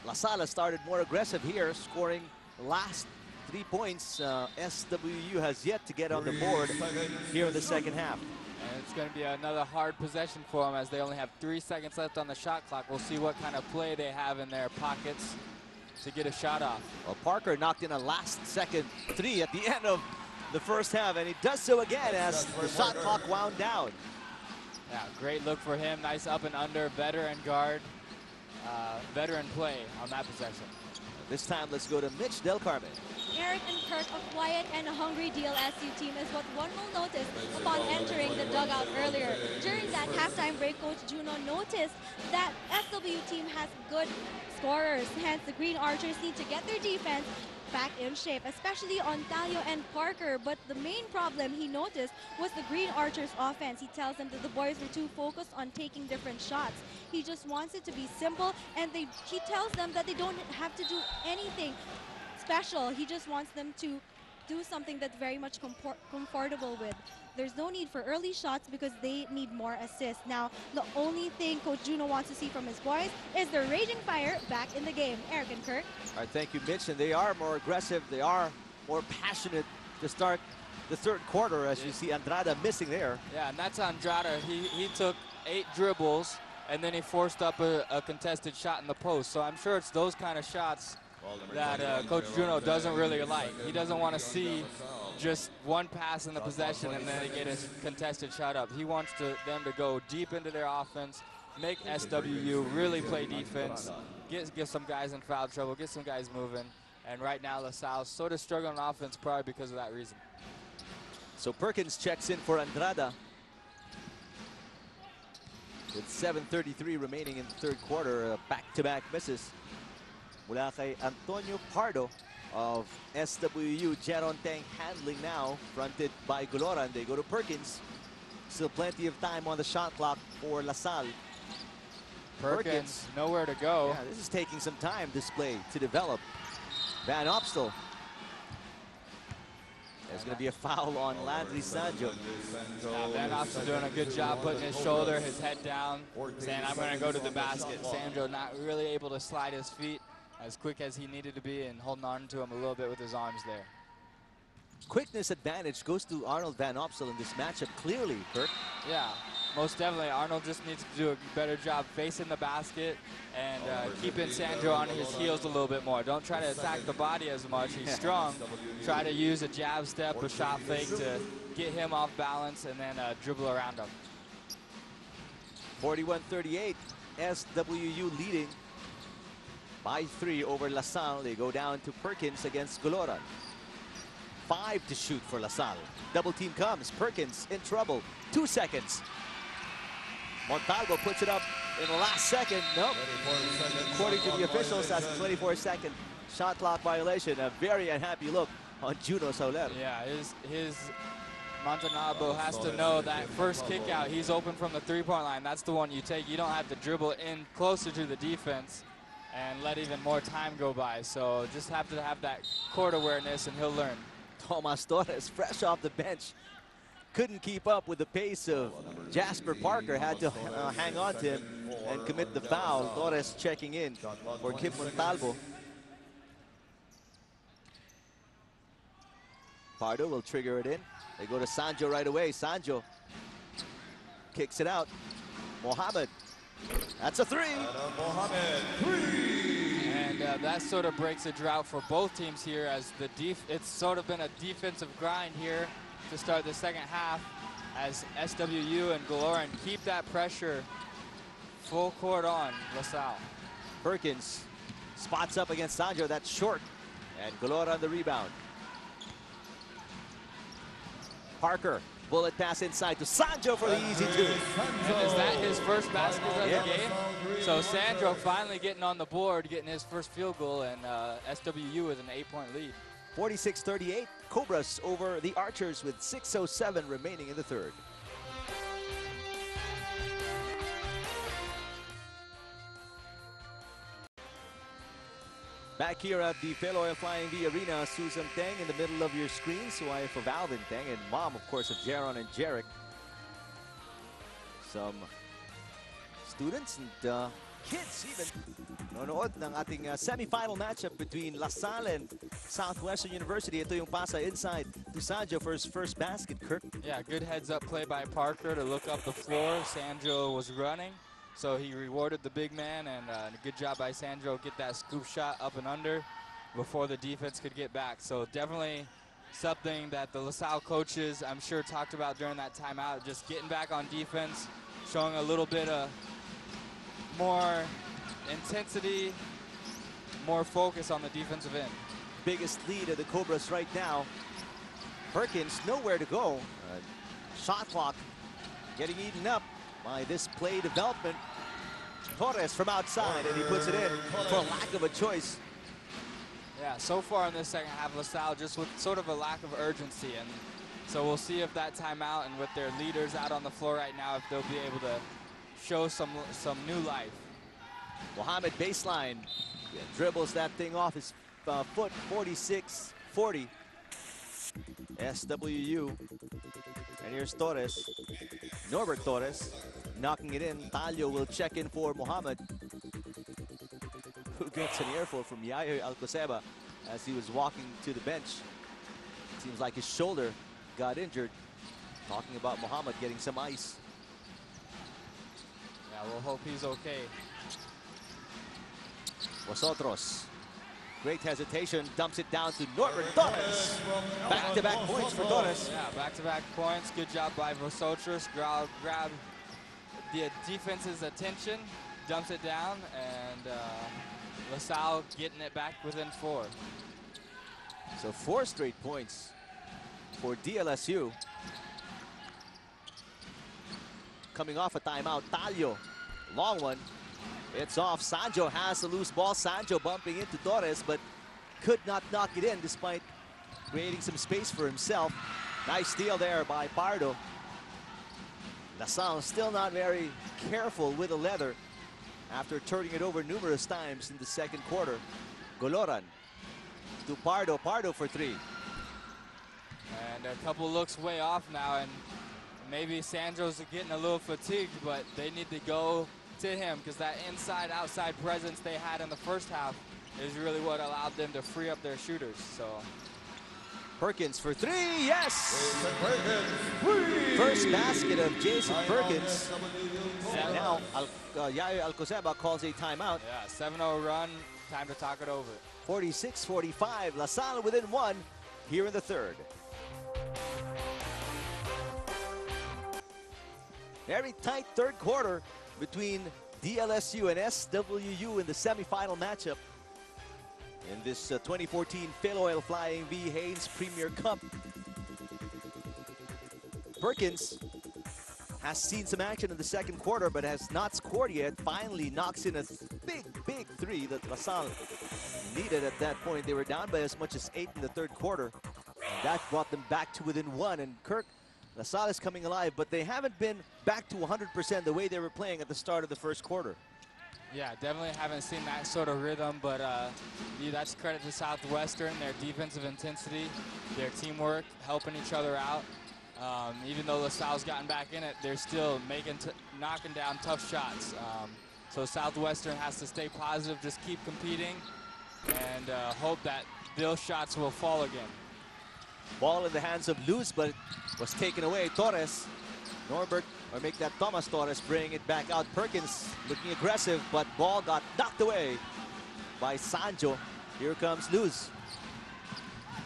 Speaker 1: LaSalle started more aggressive here, scoring last 3 points. SWU has yet to get on the board here in the second half.
Speaker 2: And it's going to be another hard possession for them, as they only have 3 seconds left on the shot clock. We'll see what kind of play they have in their pockets to get a shot off.
Speaker 1: Well, Parker knocked in a last-second 3 at the end of the first half, and he does so again as the shot clock wound down.
Speaker 2: Yeah, great look for him. Nice up and under, veteran guard, veteran play on that possession.
Speaker 1: This time, let's go to Mitch Del Carmen.
Speaker 5: Eric and Kirk, a quiet and a hungry DLSU team is what one will notice upon entering the dugout earlier. During that halftime break, Coach Juno noticed that SWU team has good scorers. Hence, the Green Archers need to get their defense back in shape, especially on Talio and Parker. But the main problem he noticed was the Green Archers offense. He tells them that the boys were too focused on taking different shots. He just wants it to be simple, and he tells them that they don't have to do anything special. He just wants them to do something that's very much comfortable with. There's no need for early shots because they need more assists. Now, the only thing Coach Juno wants to see from his boys is the raging fire back in the game. Eric and Kirk.
Speaker 1: All right, thank you, Mitch. And they are more aggressive. They are more passionate to start the third quarter, as you see Andrada missing there.
Speaker 2: Yeah, and that's Andrada. He took 8 dribbles, and then he forced up a contested shot in the post. So I'm sure it's those kind of shots that Coach Juno doesn't really like. He doesn't want to see just one pass in the possession and then they get a contested shot up. He wants them to go deep into their offense, make SWU really play defense, get some guys in foul trouble, get some guys moving. And right now, LaSalle's sort of struggling on offense probably because of that reason.
Speaker 1: So Perkins checks in for Andrada with 7:33 remaining in the third quarter. Back-to-back misses mula kay Antonio Pardo of SWU. Jeron Teng handling now, fronted by Goloran. They go to Perkins. Still plenty of time on the shot clock for LaSalle.
Speaker 2: Perkins nowhere to go.
Speaker 1: Yeah, this is taking some time, this play, to develop. Van Opstel. There's going to be a foul on Landry Sanjo.
Speaker 2: Van Opstel doing a good job putting his shoulder, his head down, saying, I'm going to go to the basket. Sandro not really able to slide his feet as quick as he needed to be and holding on to him a little bit with his arms there.
Speaker 1: quickness advantage goes to Arnold Van Opsel in this matchup clearly, Kirk.
Speaker 2: Yeah, most definitely. Arnold just needs to do a better job facing the basket and keeping Sandro on his heels a little bit more. Don't try to attack the body as much. He's strong. Try to use a jab step, a shot fake to get him off balance and then dribble around him.
Speaker 1: 41-38, SWU leading by 3 over LaSalle. They go down to Perkins against Goloran. 5 to shoot for LaSalle. Double team comes. Perkins in trouble. 2 seconds. Montalvo puts it up in the last second. Nope. According to the officials, that's a 24-second shot clock violation. A very unhappy look on Juno Soler.
Speaker 2: Yeah, his Montalvo has to know that first kick out, he's open from the three-point line. That's the one you take. You don't have to dribble in closer to the defense and let even more time go by. So just have to have that court awareness and he'll learn.
Speaker 1: Tomas Torres, fresh off the bench, couldn't keep up with the pace of Jasper Parker. Had to hang on to him and commit the foul. Torres checking in for Kim Montalvo. Pardo will trigger it in. They go to Sanjo right away. Sanjo kicks it out. Mohamed. That's a 3.
Speaker 2: And that sort of breaks a drought for both teams here, as it's sort of been a defensive grind here to start the second half, as SWU and Goloran keep that pressure full court on LaSalle.
Speaker 1: Perkins spots up against Sanjo. That's short. And Goloran on the rebound. Parker, bullet pass inside to Sanjo for the easy 2.
Speaker 2: And is that his first basket of the game? So Sandro finally getting on the board, getting his first field goal, and SWU with an 8-point lead.
Speaker 1: 46-38, Cobras over the Archers with 6:07 remaining in the third. Back here at the Filoil Flying V Arena, Susan Teng in the middle of your screen, wife of Alvin Teng, and mom, of course, of Jaron and Jarek. Some students and kids even nanonood ng ating semi-final matchup between LaSalle and Southwestern University. Ito yung pasa inside to Sanjo for his first basket, Kirk.
Speaker 2: Yeah, good heads-up play by Parker to look up the floor. Sanjo was running, so he rewarded the big man, and a good job by Sandro, get that scoop shot up and under before the defense could get back. So definitely something that the LaSalle coaches, I'm sure, talked about during that timeout, just getting back on defense, showing a little bit of more intensity, more focus on the defensive end.
Speaker 1: Biggest lead of the Cobras right now. Perkins nowhere to go. Shot clock getting eaten up by this play development. Torres from outside, and he puts it in for lack of a choice.
Speaker 2: Yeah, so far in this second half, LaSalle just with sort of a lack of urgency, and so we'll see if that timeout and with their leaders out on the floor right now, if they'll be able to show some new life.
Speaker 1: Mohamed baseline, dribbles that thing off his foot. 46-40. SWU. And here's Torres. Norbert Torres knocking it in. Talio will check in for Mohamed, who gets an earful from Yayo Alcoseba as he was walking to the bench. Seems like his shoulder got injured. Talking about Mohamed getting some ice.
Speaker 2: Yeah, we'll hope he's okay.
Speaker 1: Vosotros. Great hesitation, dumps it down to Norbert Torres. Back-to-back points for Torres.
Speaker 2: Yeah, back-to-back points. Good job by Vosotros. Grab the defense's attention, dumps it down, and LaSalle getting it back within 4.
Speaker 1: So 4 straight points for DLSU. Coming off a timeout, Talio, long one. It's off. Sanjo has the loose ball. Sanjo bumping into Torres, but could not knock it in despite creating some space for himself. Nice steal there by Pardo. LaSalle still not very careful with the leather after turning it over numerous times in the second quarter. Goloran to Pardo. Pardo for 3.
Speaker 2: And a couple looks way off now, and maybe Sandro's getting a little fatigued, but they need to go to him because that inside-outside presence they had in the first half is really what allowed them to free up their shooters. So
Speaker 1: Perkins for three, yes!
Speaker 7: Jason Perkins,
Speaker 1: First basket of Jason Perkins.
Speaker 7: SWU.
Speaker 1: And now Yayo Alcozaba calls a timeout.
Speaker 2: Yeah, 7-0 run. Time to talk it over.
Speaker 1: 46-45, La Salle within one here in the third. Very tight third quarter between DLSU and SWU in the semifinal matchup in this 2014 Filoil Flying V Haynes Premier Cup. Perkins has seen some action in the second quarter but has not scored yet. Finally knocks in a big three that La Salle needed at that point. They were down by as much as 8 in the third quarter. And that brought them back to within one. And Kirk, La Salle is coming alive, but they haven't been back to 100% the way they were playing at the start of the first quarter.
Speaker 2: Yeah, definitely haven't seen that sort of rhythm, but that's credit to Southwestern, their defensive intensity, their teamwork, helping each other out. Even though LaSalle's gotten back in it, they're still knocking down tough shots. So Southwestern has to stay positive, just keep competing, and hope that those shots will fall again.
Speaker 1: Ball in the hands of Luz, but it was taken away. Torres, Norbert, or make that Thomas Torres bring it back out. Perkins looking aggressive, but ball got knocked away by Sanjo. Here comes Luz.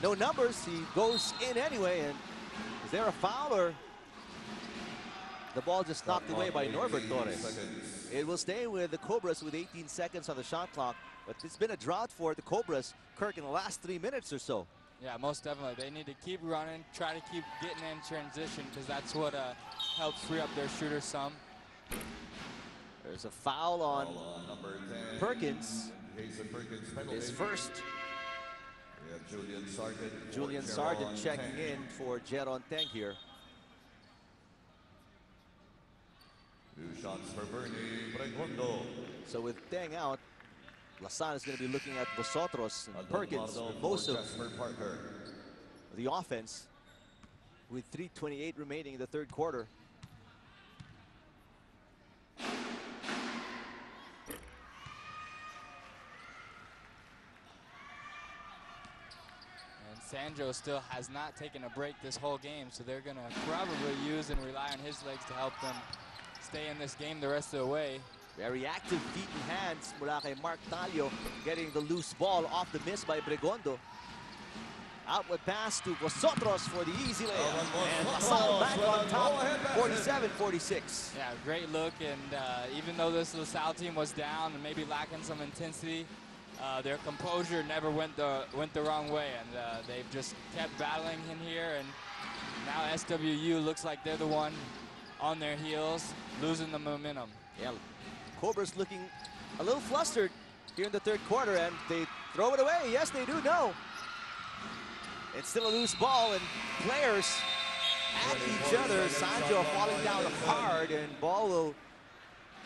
Speaker 1: No numbers, he goes in anyway, and is there a foul or the ball just knocked away by Norbert Torres? It will stay with the Cobras with 18 seconds on the shot clock, but it's been a drought for the Cobras, Kirk, in the last 3 minutes or so.
Speaker 2: Yeah, most definitely. They need to keep running, try to keep getting in transition, because that's what helps free up their shooters some.
Speaker 1: There's a foul on
Speaker 7: Number 10,
Speaker 1: Perkins.
Speaker 7: Jason Perkins penalty.
Speaker 1: His first.
Speaker 7: We have Julian Sargent.
Speaker 1: Julian Sargent checking in for Jeron Teng here.
Speaker 7: 2 shots for Bernie Pregondo.
Speaker 1: So with Teng out, La Salle is going to be looking at Vosotros and Perkins for most of
Speaker 7: Parker.
Speaker 1: the offense with 3:28 remaining in the third quarter.
Speaker 2: And Sanjo still has not taken a break this whole game, so they're going to probably use and rely on his legs to help them stay in this game the rest of the way.
Speaker 1: Very active feet and hands mula kay Mark Talio, getting the loose ball off the miss by Pregondo. Outward pass to Vosotros for the easy layup. And La Salle back on top, 47-46.
Speaker 2: Yeah, great look, and even though this LaSalle team was down and maybe lacking some intensity, their composure never went the wrong way, and they've just kept battling in here, and now SWU looks like they're the one on their heels, losing the momentum.
Speaker 1: Yeah, Cobras looking a little flustered here in the third quarter, and they throw it away. Yes, they do. No. It's still a loose ball, and players at each other. Sanjo falling down hard, and ball will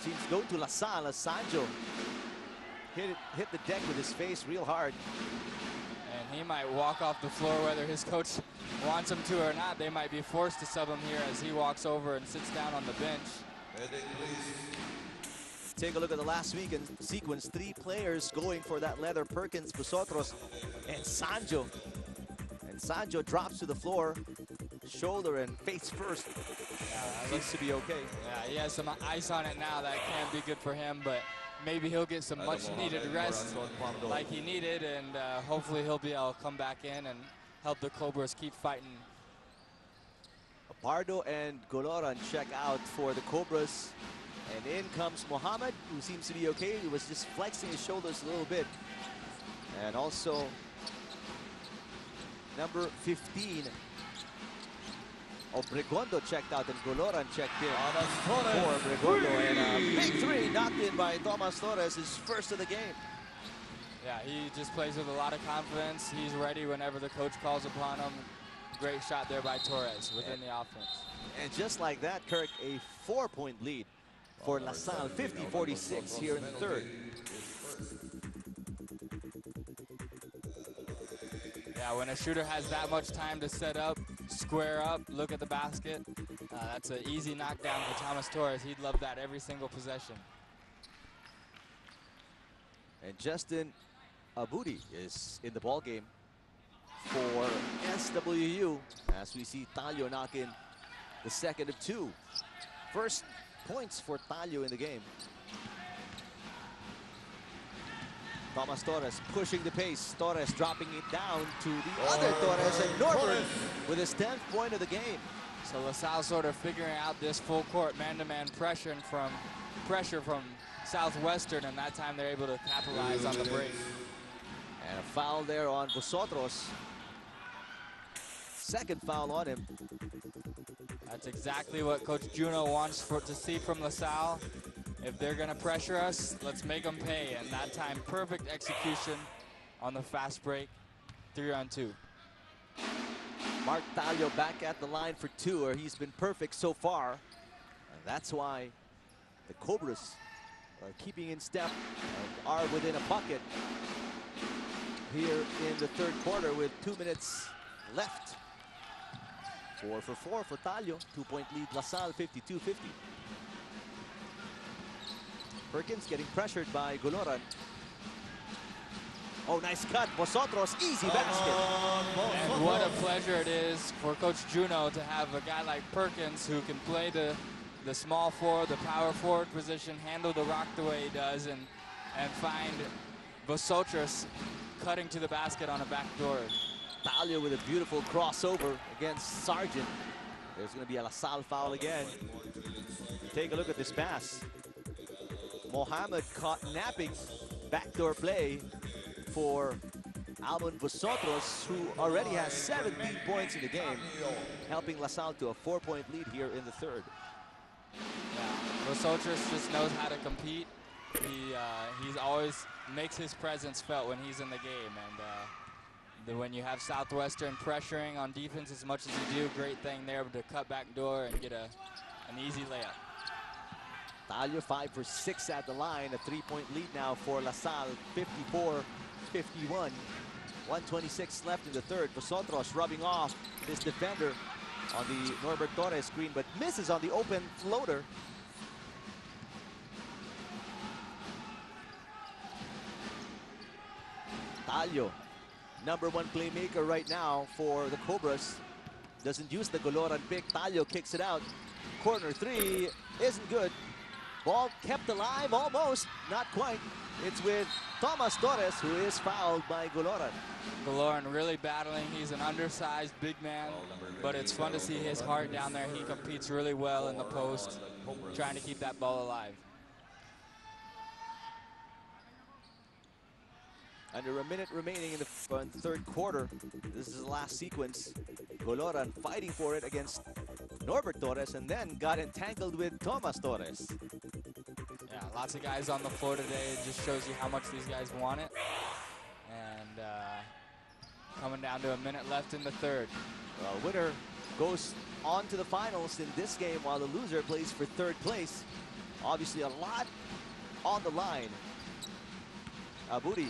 Speaker 1: seems go to La Salle. Sanjo hit the deck with his face real hard.
Speaker 2: And he might walk off the floor whether his coach wants him to or not. They might be forced to sub him here as he walks over and sits down on the bench.
Speaker 1: Take a look at the last weekend sequence. 3 players going for that leather. Perkins, Vosotros, and Sanjo. And Sanjo drops to the floor, shoulder and face first.
Speaker 2: Yeah,
Speaker 1: seems to be okay.
Speaker 2: Yeah, he has some ice on it now. That can't be good for him, but maybe he'll get some much needed rest like he needed, and hopefully he'll be able to come back in and help the Cobras keep fighting.
Speaker 1: Pardo and Goloran check out for the Cobras. And in comes Mohammed, who seems to be okay. He was just flexing his shoulders a little bit. And also number 15, Pregondo checked out, and Goloran checked in for Pregondo. And a big 3 knocked in by Thomas Torres, his first of the game.
Speaker 2: Yeah, he just plays with a lot of confidence. He's ready whenever the coach calls upon him. Great shot there by Torres within the offense.
Speaker 1: And just like that, Kirk, a 4-point lead for La Salle, 50-46 here in the third.
Speaker 2: Yeah, when a shooter has that much time to set up, square up, look at the basket, that's an easy knockdown for Thomas Torres. He'd love that every single possession.
Speaker 1: And Justin Abudi is in the ball game for SWU as we see Talio knock in the second of two. First points for Talio in the game. Thomas Torres pushing the pace. Torres dropping it down to the other Torres, and Norbert with his 10th point of the game.
Speaker 2: So LaSalle sort of figuring out this full court man-to-man pressure from Southwestern, and that time they're able to capitalize on the break.
Speaker 1: And a foul there on Vosotros. Second foul on him.
Speaker 2: That's exactly what Coach Juno wants to see from LaSalle. If they're going to pressure us, let's make them pay. And that time, perfect execution on the fast break. 3-on-2.
Speaker 1: Mark Talio back at the line for two, or he's been perfect so far. And that's why the Cobras are keeping in step and are within a bucket here in the third quarter with 2 minutes left. 4 for 4 for Talio. 2-point lead LaSalle, 52-50. Perkins getting pressured by Goloran. Oh, nice cut. Vosotros, easy basket.
Speaker 2: And what a pleasure it is for Coach Juno to have a guy like Perkins who can play the small forward, the power forward position, handle the rock the way he does, and find Vosotros cutting to the basket on a backdoor.
Speaker 1: Talio with a beautiful crossover against Sargent. There's going to be a LaSalle foul again. Take a look at this pass. Mohamed caught napping. Backdoor play for Alvin Vosotros, who already has 17 points in the game, helping LaSalle to a 4-point lead here in the third.
Speaker 2: Yeah, Vosotros just knows how to compete. He's always makes his presence felt when he's in the game, and when you have Southwestern pressuring on defense as much as you do, great thing there to cut back door and get an easy layup.
Speaker 1: Talio 5 for 6 at the line, a 3-point lead now for LaSalle, 54-51. 1:26 left in the third. Vosotros rubbing off his defender on the Norbert Torres screen, but misses on the open floater. Talio, #1 playmaker right now for the Cobras. Doesn't use the Goloran pick. Talio kicks it out. Corner three isn't good. Ball kept alive, almost, not quite. It's with Thomas Torres, who is fouled by Goloran.
Speaker 2: Goloran really battling. He's an undersized big man, but it's fun to see his heart down there. He competes really well in the post, trying to keep that ball alive.
Speaker 1: Under a minute remaining in the third quarter. This is the last sequence. Goloran fighting for it against Norbert Torres, and then got entangled with Thomas Torres.
Speaker 2: Yeah, lots of guys on the floor today. It just shows you how much these guys want it. And coming down to a minute left in the third.
Speaker 1: Well, winner goes on to the finals in this game, while the loser plays for third place. Obviously a lot on the line. Abudi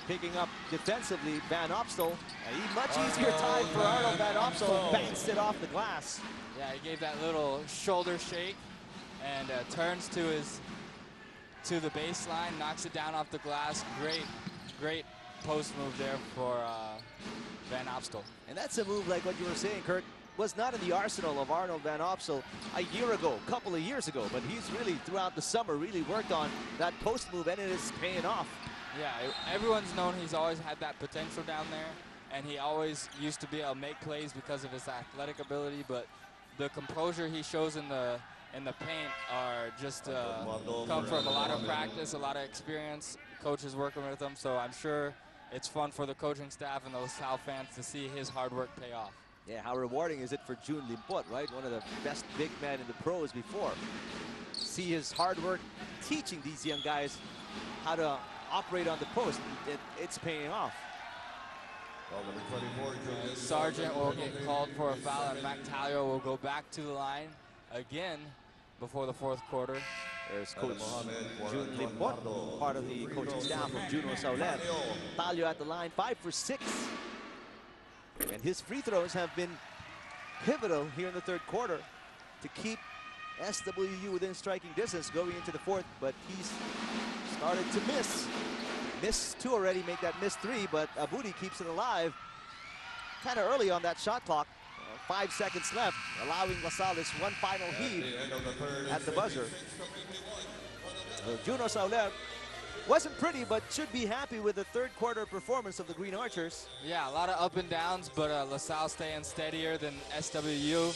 Speaker 1: picking up defensively Van Opstel. A much easier time for Arnold Van Opstel. Banks it off the glass.
Speaker 2: Yeah, he gave that little shoulder shake and turns to the baseline, knocks it down off the glass. Great post move there for Van Opstel.
Speaker 1: And that's a move like what you were saying, Kurt, was not in the arsenal of Arnold Van Opstel a year ago, a couple of years ago, but he's really, throughout the summer, really worked on that post move, and it is paying off.
Speaker 2: Yeah, everyone's known he's always had that potential down there, and he always used to be able to make plays because of his athletic ability, but the composure he shows in the paint are just come from a lot of practice, a lot of experience, coaches working with him, so I'm sure it's fun for the coaching staff and the LaSalle fans to see his hard work pay off.
Speaker 1: Yeah, how rewarding is it for June Limpot, right? One of the best big men in the pros before. See his hard work teaching these young guys how to operate on the post. It's paying off.
Speaker 2: Sargent will get called for a foul, and Mac Talio will go back to the line again before the fourth quarter.
Speaker 1: There's Coach June Limpot, part of the coaching staff of Juno Saulet. Talio at the line, 5 for 6. And his free throws have been pivotal here in the third quarter to keep SWU within striking distance going into the fourth, but he's started to miss. Missed 2 already, make that miss 3, but Abudi keeps it alive. kind of early on that shot clock. 5 seconds left, allowing LaSalle this one final heave at the buzzer. Juno Sauler wasn't pretty, but should be happy with the third quarter performance of the Green Archers.
Speaker 2: Yeah, a lot of up and downs, but LaSalle staying steadier than SWU,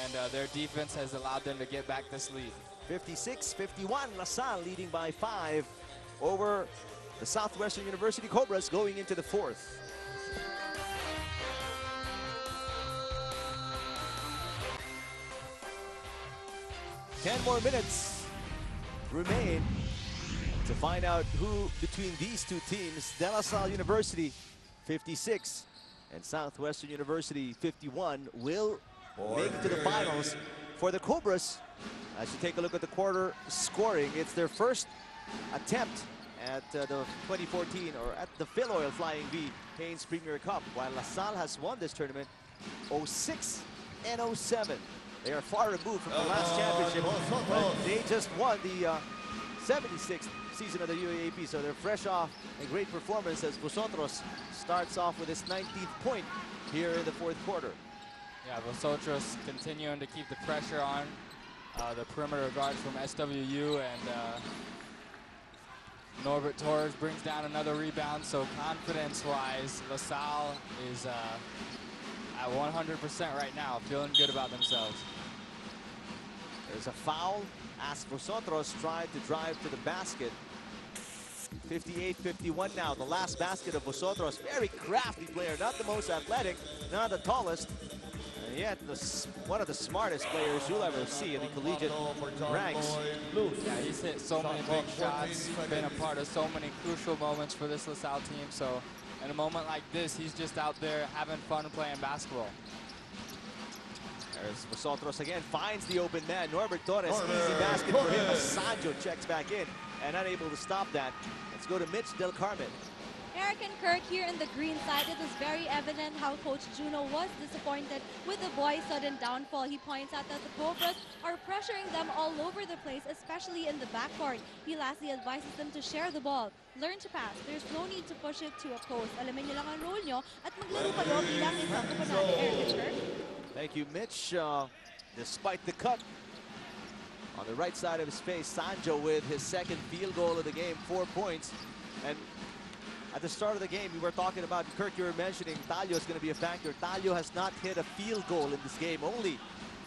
Speaker 2: and their defense has allowed them to get back this lead.
Speaker 1: 56-51, LaSalle leading by 5 over the Southwestern University Cobras going into the fourth. Ten more minutes remain to find out who between these two teams, De La Salle University 56 and Southwestern University 51, will make it to the finals. For the Cobras, as you take a look at the quarter scoring, it's their first attempt at the 2014 or at the Filoil Flying V Haynes Premier Cup, while LaSalle has won this tournament 06 and 07. They are far removed from the last championship, but they just won the 76th season of the UAAP, so they're fresh off a great performance as Vosotros starts off with his 19th point here in the fourth quarter.
Speaker 2: Yeah, Vosotros continuing to keep the pressure on the perimeter guards from SWU, and Norbert Torres brings down another rebound, so confidence-wise, LaSalle is at 100% right now, feeling good about themselves.
Speaker 1: There's a foul as Vosotros tried to drive to the basket. 58-51 now, the last basket of Vosotros. Very crafty player, not the most athletic, not the tallest, and yet one of the smartest players you'll ever see in the collegiate ranks.
Speaker 2: Yeah, he's hit so many big shots, been a part of so many crucial moments for this LaSalle team, so in a moment like this, he's just out there having fun playing basketball.
Speaker 1: There's Vosotros again, finds the open man. Norbert Torres, easy basket for him. Sancho checks back in and unable to stop that. Let's go to Mitch Del Carmen.
Speaker 5: Eric and Kirk here in the green side, it was very evident how Coach Juno was disappointed with the boys' sudden downfall. He points out that the Cobras are pressuring them all over the place, especially in the backcourt. He lastly advises them to share the ball, learn to pass. There's no need to push it to a post. Alamin niyo lang ang role nyo at maglaro kayo bilang isang kapanalo. Eric and Kirk.
Speaker 1: Thank you, Mitch. Despite the cut on the right side of his face, Sancho with his second field goal of the game, 4 points. And at the start of the game, we were talking about, Kirk, you were mentioning Talio is going to be a factor. Talio has not hit a field goal in this game. Only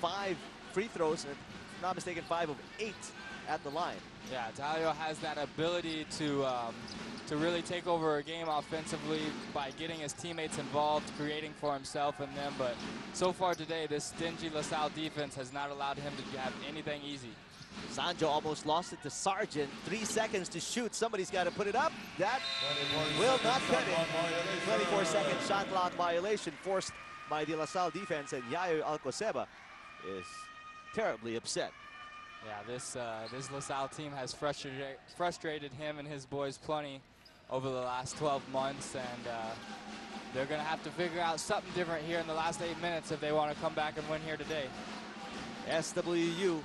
Speaker 1: 5 free throws, and if I'm not mistaken, 5 of 8 at the line.
Speaker 2: Yeah, Talio has that ability to really take over a game offensively by getting his teammates involved, creating for himself and them. But so far today, this stingy LaSalle defense has not allowed him to have anything easy.
Speaker 1: Sancho almost lost it to Sargent. 3 seconds to shoot. Somebody's got to put it up. That will not cut it. 24-second shot clock violation forced by the LaSalle defense, and Yayo Alcoseba is terribly upset.
Speaker 2: Yeah, this LaSalle team has frustrated him and his boys plenty over the last 12 months, and they're going to have to figure out something different here in the last 8 minutes if they want to come back and win here today.
Speaker 1: SWU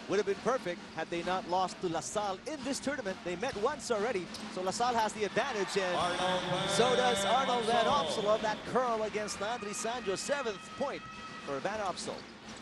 Speaker 1: would have been perfect had they not lost to LaSalle in this tournament. They met once already, so LaSalle has the advantage, and so does Arnold Van Opsel on that curl against Landry Sanjo. 7th point for Van Opsel.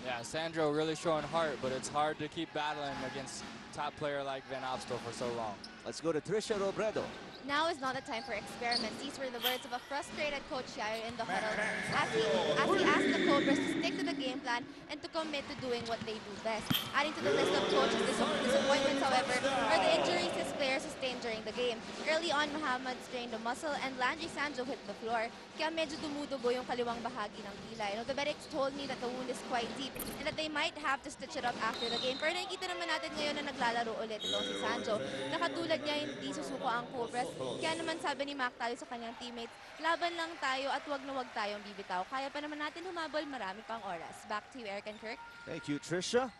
Speaker 2: Yeah, Sandro really showing heart, but it's hard to keep battling against top player like Van Opstel for so long.
Speaker 1: Let's go to Tricia Robredo.
Speaker 3: Now is not the time for experiments. These were the words of a frustrated Coach Yayo in the huddle as he asked the Cobras to stick to the game plan and to commit to doing what they do best. Adding to the list of coaches' disappointments, however, are the injuries his players sustained during the game. Early on, Muhammad strained a muscle and Landry Sanjo hit the floor, kaya medyo dumudugo yung kaliwang bahagi ng kilay. The medics told me that the wound is quite deep and that they might have to stitch it up after the game. Pero nakikita naman natin ngayon na naglalaro ulit itong si Sanjo. Nakatulad niya, hindi susuko ang Cobras. Kaya naman sabi ni Mac tayo sa kanyang teammates, laban lang tayo at wag na wag tayong bibitaw. Kaya pa naman natin humabol, marami pang oras. Back to you, Eric and Kirk.
Speaker 1: Thank you, Tricia.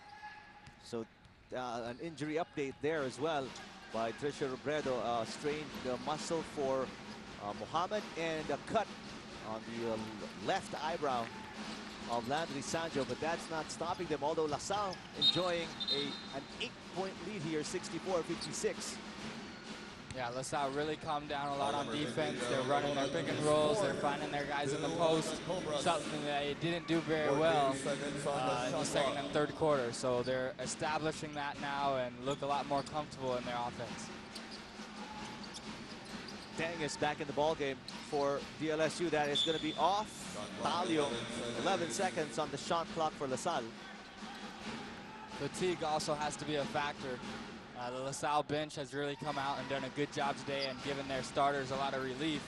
Speaker 1: So an injury update there as well by Tricia Robredo. Strained muscle for Muhammad and a cut on the left eyebrow of Landry Sanjo, but that's not stopping them, although LaSalle enjoying an 8-point lead here, 64-56.
Speaker 2: Yeah, LaSalle really calmed down a lot on defense. They're running their pick and rolls. They're finding their guys in the post, something they didn't do very well in the second and third quarter. So they're establishing that now and look a lot more comfortable in their offense.
Speaker 1: Tang is back in the ball game for DLSU. That is going to be off. Talio, 11 seconds on the shot clock for LaSalle.
Speaker 2: Fatigue also has to be a factor. The LaSalle bench has really come out and done a good job today and given their starters a lot of relief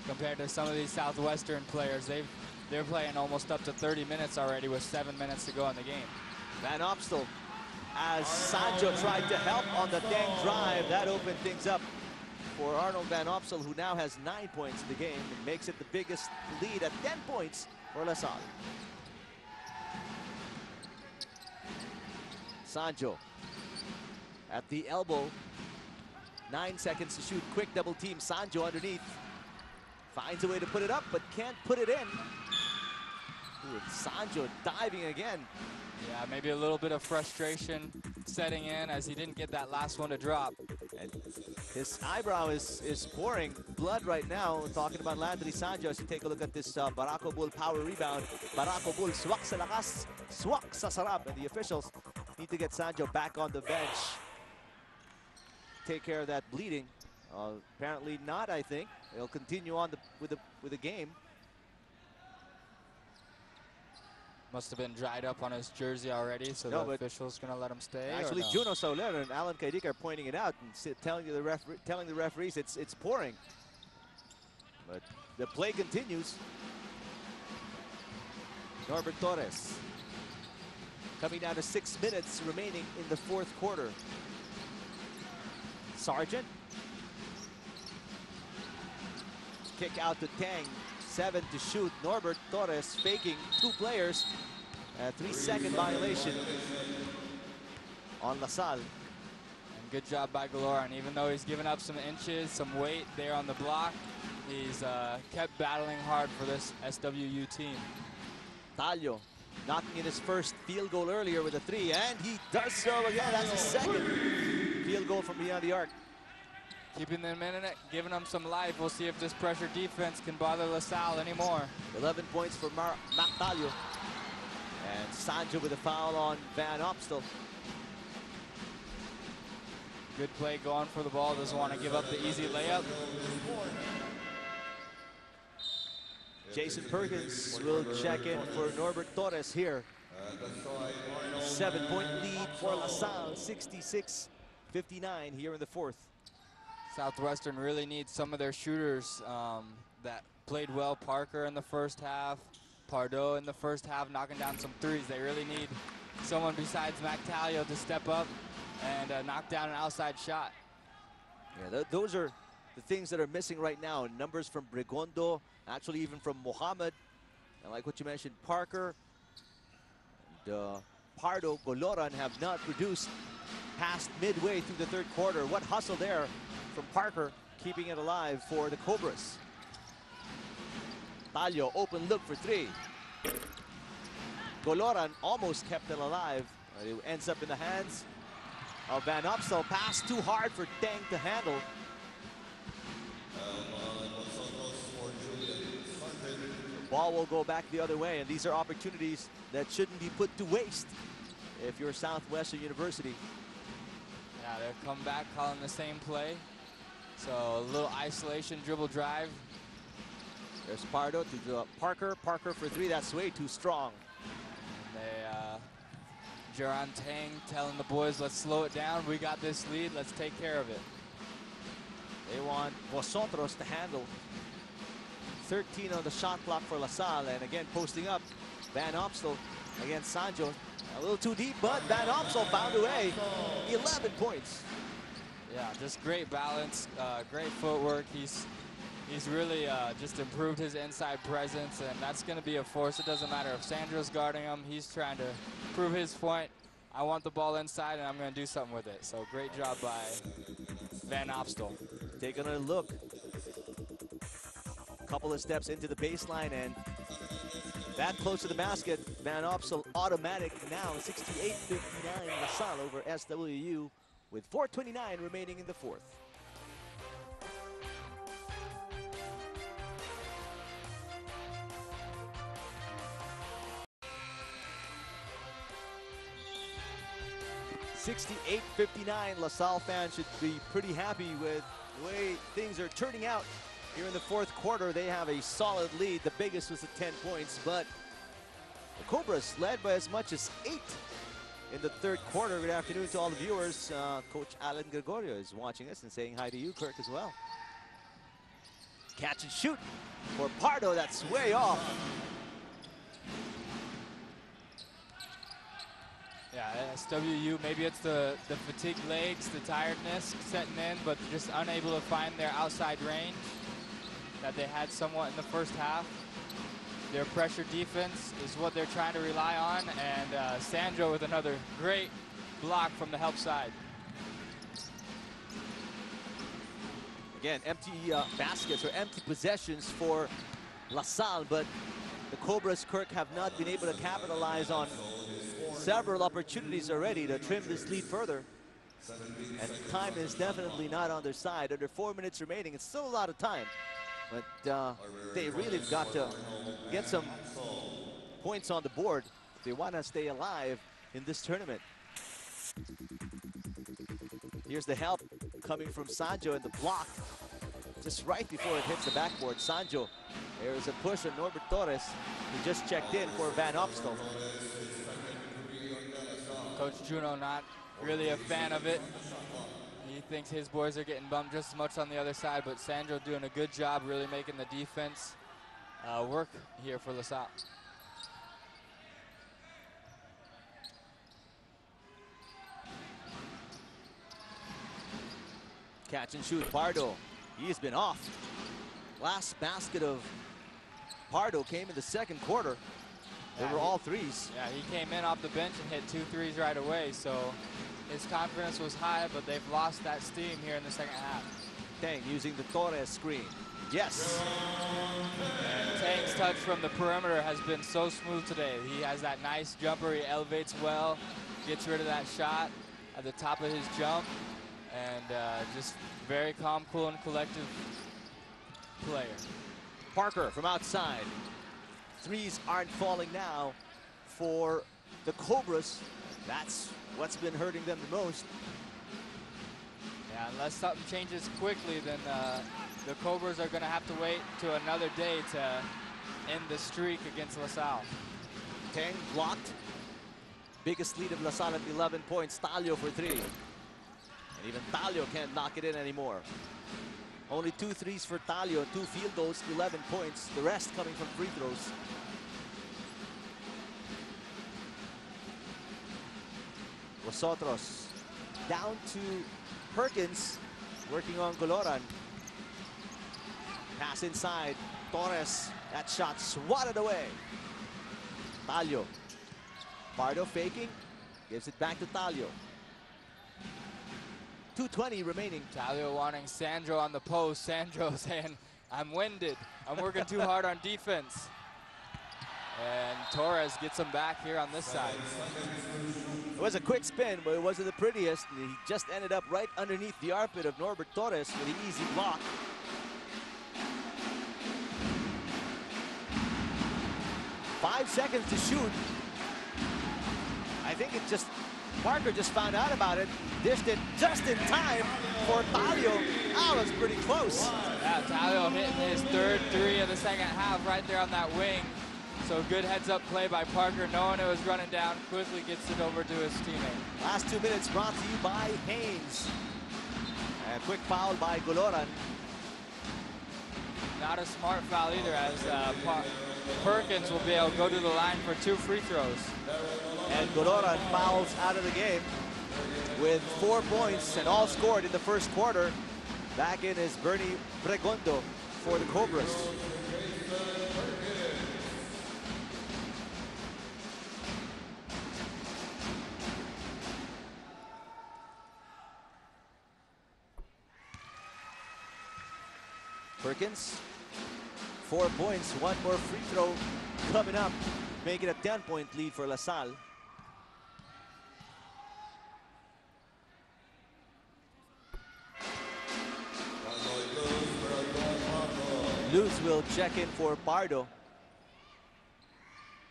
Speaker 2: compared to some of these Southwestern players. They're playing almost up to 30 minutes already with 7 minutes to go in the game.
Speaker 1: Van Opstal, as Sancho tried to help on the Tang drive, that opened things up for Arnold Van Opstal, who now has 9 points in the game and makes it the biggest lead at 10 points for LaSalle. Sancho at the elbow, 9 seconds to shoot, quick double team. Sancho underneath, finds a way to put it up, but can't put it in. Ooh, Sancho diving again.
Speaker 2: Yeah, maybe a little bit of frustration setting in as he didn't get that last one to drop.
Speaker 1: And his eyebrow is pouring blood right now. Talking about Landry Sancho, as you take a look at this Barako Bull power rebound. Barako Bull, swak sa lakas, swak sa sarap. And the officials need to get Sancho back on the bench. Take care of that bleeding. Apparently not, I think. They'll continue on with the game.
Speaker 2: Must have been dried up on his jersey already, so the official's going to let him stay.
Speaker 1: Actually, Juno Soler and Alan Kaidik are pointing it out and telling the referees it's pouring. But the play continues. Norbert Torres coming down to 6 minutes remaining in the fourth quarter. Sargent. Kick out to Tang. 7 to shoot. Norbert Torres faking 2 players. A 3-second violation on LaSalle.
Speaker 2: And good job by Galoran. Even though he's given up some inches, some weight there on the block, he's kept battling hard for this SWU team.
Speaker 1: Talio knocking in his first field goal earlier with a 3, and he does so again. That's his second field goal from beyond the arc.
Speaker 2: Keeping them in it, giving them some life. We'll see if this pressure defense can bother LaSalle anymore.
Speaker 1: 11 points for Mac Talio. And Sancho with a foul on Van Opstal.
Speaker 2: Good play going for the ball. Doesn't want to give up the easy layup.
Speaker 1: Jason Perkins will check in for Norbert Torres here. 7-point lead for LaSalle, 66-59 here in the fourth.
Speaker 2: Southwestern really needs some of their shooters that played well. Parker in the first half, Pardo in the first half, knocking down some threes. They really need someone besides Mac Talio to step up and knock down an outside shot.
Speaker 1: Yeah, those are the things that are missing right now. Numbers from Bregondo, actually even from Mohammed. And like what you mentioned, Parker and Pardo, Goloran have not produced past midway through the third quarter. What hustle there from Parker, keeping it alive for the Cobras. Talio, open look for 3. Goloran almost kept it alive. It ends up in the hands of Van Opstal. Pass too hard for Tang to handle. The ball will go back the other way, and these are opportunities that shouldn't be put to waste if you're Southwestern University.
Speaker 2: Yeah, they'll come back calling the same play. So a little isolation dribble drive.
Speaker 1: There's Pardo to Parker. Parker for 3. That's way too strong.
Speaker 2: And they, Jaron Tang telling the boys, let's slow it down. We got this lead. Let's take care of it.
Speaker 1: They want Vosotros to handle. 13 on the shot clock for LaSalle. And again, posting up Van Opstal against Sancho. A little too deep, but Van Opstal found a way. 11 points.
Speaker 2: Yeah, just great balance, great footwork. He's really just improved his inside presence, and that's going to be a force. It doesn't matter if Sandro's guarding him. He's trying to prove his point. I want the ball inside, and I'm going to do something with it. So great job by Van Opstal.
Speaker 1: Taking a look. A couple of steps into the baseline, and that close to the basket. Van Opstal automatic now, 68-59 LaSalle over SWU with 4:29 remaining in the fourth. 68-59. LaSalle fans should be pretty happy with the way things are turning out here in the fourth quarter. They have a solid lead. The biggest was at 10 points, but the Cobras led by as much as 8 in the third quarter. Good afternoon to all the viewers. Coach Alan Gregorio is watching us and saying hi to you, Kirk, as well. Catch and shoot for Pardo. That's way off.
Speaker 2: Yeah, SWU, maybe it's the fatigued legs, the tiredness setting in, but just unable to find their outside range that they had somewhat in the first half. Their pressure defense is what they're trying to rely on, and Sandro with another great block from the help side.
Speaker 1: Again, empty baskets or empty possessions for LaSalle, but the Cobras, Kirk, have not been able to capitalize on several opportunities already to trim this lead further. And time is definitely not on their side. Under 4 minutes remaining, it's still a lot of time. But they really have got to get some points on the board if they want to stay alive in this tournament. Here's the help coming from Sanjo in the block. Just right before it hits the backboard. Sanjo, there's a push on Norbert Torres, who just checked in for Van Opstal.
Speaker 2: Coach Juno not really a fan of it. He thinks his boys are getting bumped just as much on the other side, but Sandro doing a good job really making the defense work here for LaSalle.
Speaker 1: Catch and shoot, Pardo. He's been off. Last basket of Pardo came in the second quarter. They were all threes.
Speaker 2: Yeah, he came in off the bench and hit 2 threes right away, so his confidence was high, but they've lost that steam here in the second half.
Speaker 1: Tang using the Torres screen. Yes.
Speaker 2: And Tang's touch from the perimeter has been so smooth today. He has that nice jumper, he elevates well, gets rid of that shot at the top of his jump, and just very calm, cool, and collective player.
Speaker 1: Parker from outside. Threes aren't falling now for the Cobras. That's what's been hurting them the most.
Speaker 2: Yeah, unless something changes quickly, then the Cobras are going to have to wait to another day to end the streak against LaSalle.
Speaker 1: Tang blocked. Biggest lead of LaSalle at 11 points. Talio for 3. And even Talio can't knock it in anymore. Only 2 threes for Talio, 2 field goals, 11 points. The rest coming from free throws. Vosotros down to Perkins, working on Goloran. Pass inside, Torres, that shot swatted away. Talio, Pardo faking, gives it back to Talio. 2:20 remaining.
Speaker 2: Talio wanting Sandro on the post. Sandro saying, I'm winded. I'm working too hard on defense. And Torres gets him back here on this side.
Speaker 1: It was a quick spin, but it wasn't the prettiest. He just ended up right underneath the armpit of Norbert Torres with an easy block. Five seconds to shoot. I think it just, Parker just found out about it, dished it just in time for Talio. That was pretty close.
Speaker 2: Yeah, Talio hitting his third 3 of the second half right there on that wing. So good heads-up play by Parker, knowing it was running down, quickly gets it over to his teammate.
Speaker 1: Last 2 minutes brought to you by Haynes. A quick foul by Goloran.
Speaker 2: Not a smart foul either, as Perkins will be able to go to the line for 2 free throws.
Speaker 1: And Goloran fouls out of the game with 4 points and all scored in the first quarter. Back in is Bernie Pregondo for the Cobras. Perkins, 4 points, 1 more free throw coming up, making a 10-point lead for LaSalle. Luz will check in for Pardo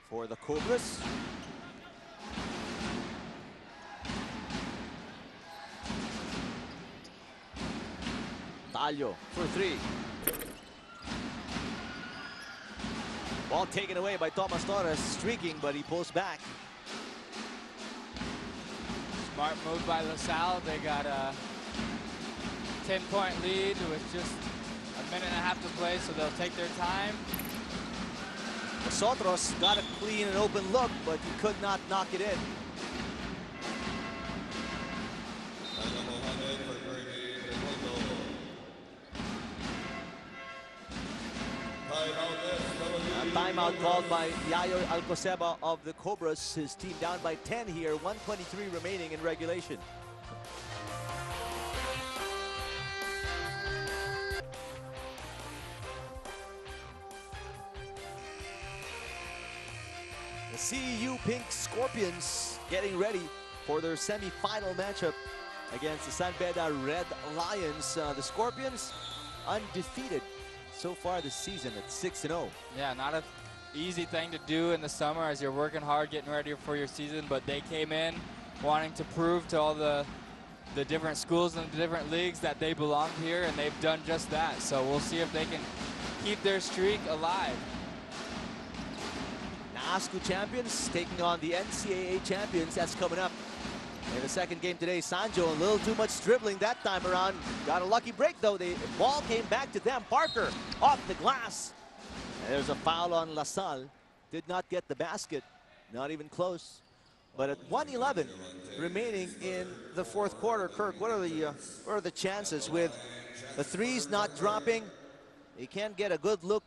Speaker 1: for the Cobras. Talio for three. Ball taken away by Tomas Torres, streaking, but he pulls back.
Speaker 2: Smart move by LaSalle. They got a 10-point lead with just a minute and a half to play, so they'll take their time.
Speaker 1: Sotros got a clean and open look, but he could not knock it in. A timeout called by Yayo Alcoseba of the Cobras. His team down by 10 here, 1:23 remaining in regulation. The CEU Pink Scorpions getting ready for their semi-final matchup against the San Beda Red Lions. The Scorpions undefeated so far this season at 6-0.
Speaker 2: Yeah, not an easy thing to do in the summer as you're working hard, getting ready for your season, but they came in wanting to prove to all the different schools and the different leagues that they belong here, and they've done just that. So we'll see if they can keep their streak alive.
Speaker 1: ASCU champions taking on the NCAA champions. That's coming up in the second game today. Sanjo, a little too much dribbling that time around. Got a lucky break, though. The ball came back to them. Parker off the glass. And there's a foul on LaSalle. Did not get the basket. Not even close. But at 1:11 remaining in the fourth quarter, Kirk, what are the chances with the threes not dropping? They can't get a good look,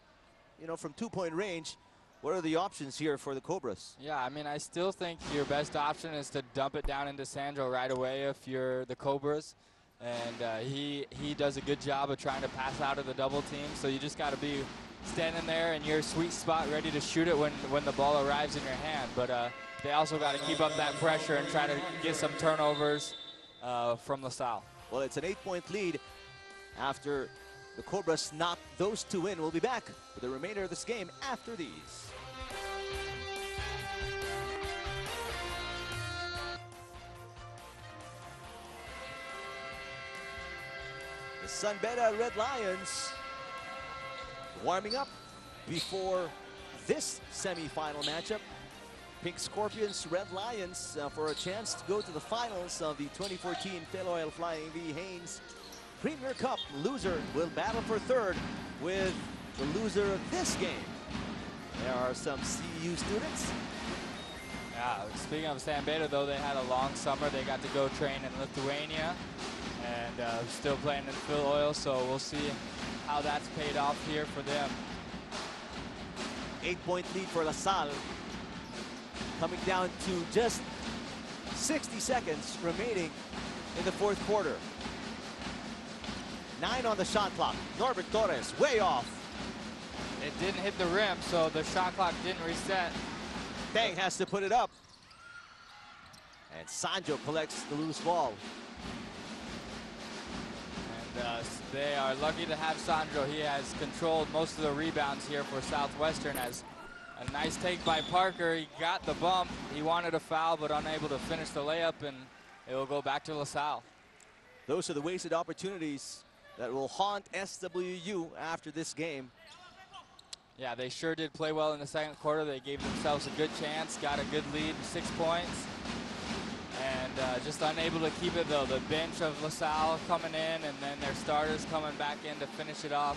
Speaker 1: you know, from 2-point range. What are the options here for the Cobras?
Speaker 2: Yeah, I mean, I still think your best option is to dump it down into Sandro right away if you're the Cobras. And he does a good job of trying to pass out of the double team. So you just got to be standing there in your sweet spot ready to shoot it when the ball arrives in your hand. But they also got to keep up that pressure and try to get some turnovers from LaSalle.
Speaker 1: Well, it's an 8-point lead after the Cobras knock those two in. We'll be back with the remainder of this game after these. The San Beda Red Lions warming up before this semi-final matchup. Pink Scorpions, Red Lions for a chance to go to the finals of the 2014 Filoil Flying V Haynes Premier Cup. Loser will battle for third with the loser of this game. There are some CEU students.
Speaker 2: Yeah, speaking of San Beda, though, they had a long summer. They got to go train in Lithuania and still playing in Filoil, so we'll see how that's paid off here for them.
Speaker 1: 8-point lead for LaSalle. Coming down to just 60 seconds remaining in the fourth quarter. 9 on the shot clock. Norbert Torres way off.
Speaker 2: It didn't hit the rim, so the shot clock didn't reset.
Speaker 1: Tang has to put it up. And Sanjo collects the loose ball.
Speaker 2: And they are lucky to have Sandro. He has controlled most of the rebounds here for Southwestern. As a nice take by Parker. He got the bump. He wanted a foul, but unable to finish the layup, and it will go back to LaSalle.
Speaker 1: Those are the wasted opportunities that will haunt SWU after this game.
Speaker 2: Yeah, they sure did play well in the second quarter. They gave themselves a good chance, got a good lead, 6 points. And just unable to keep it, though. The bench of LaSalle coming in, and then their starters coming back in to finish it off.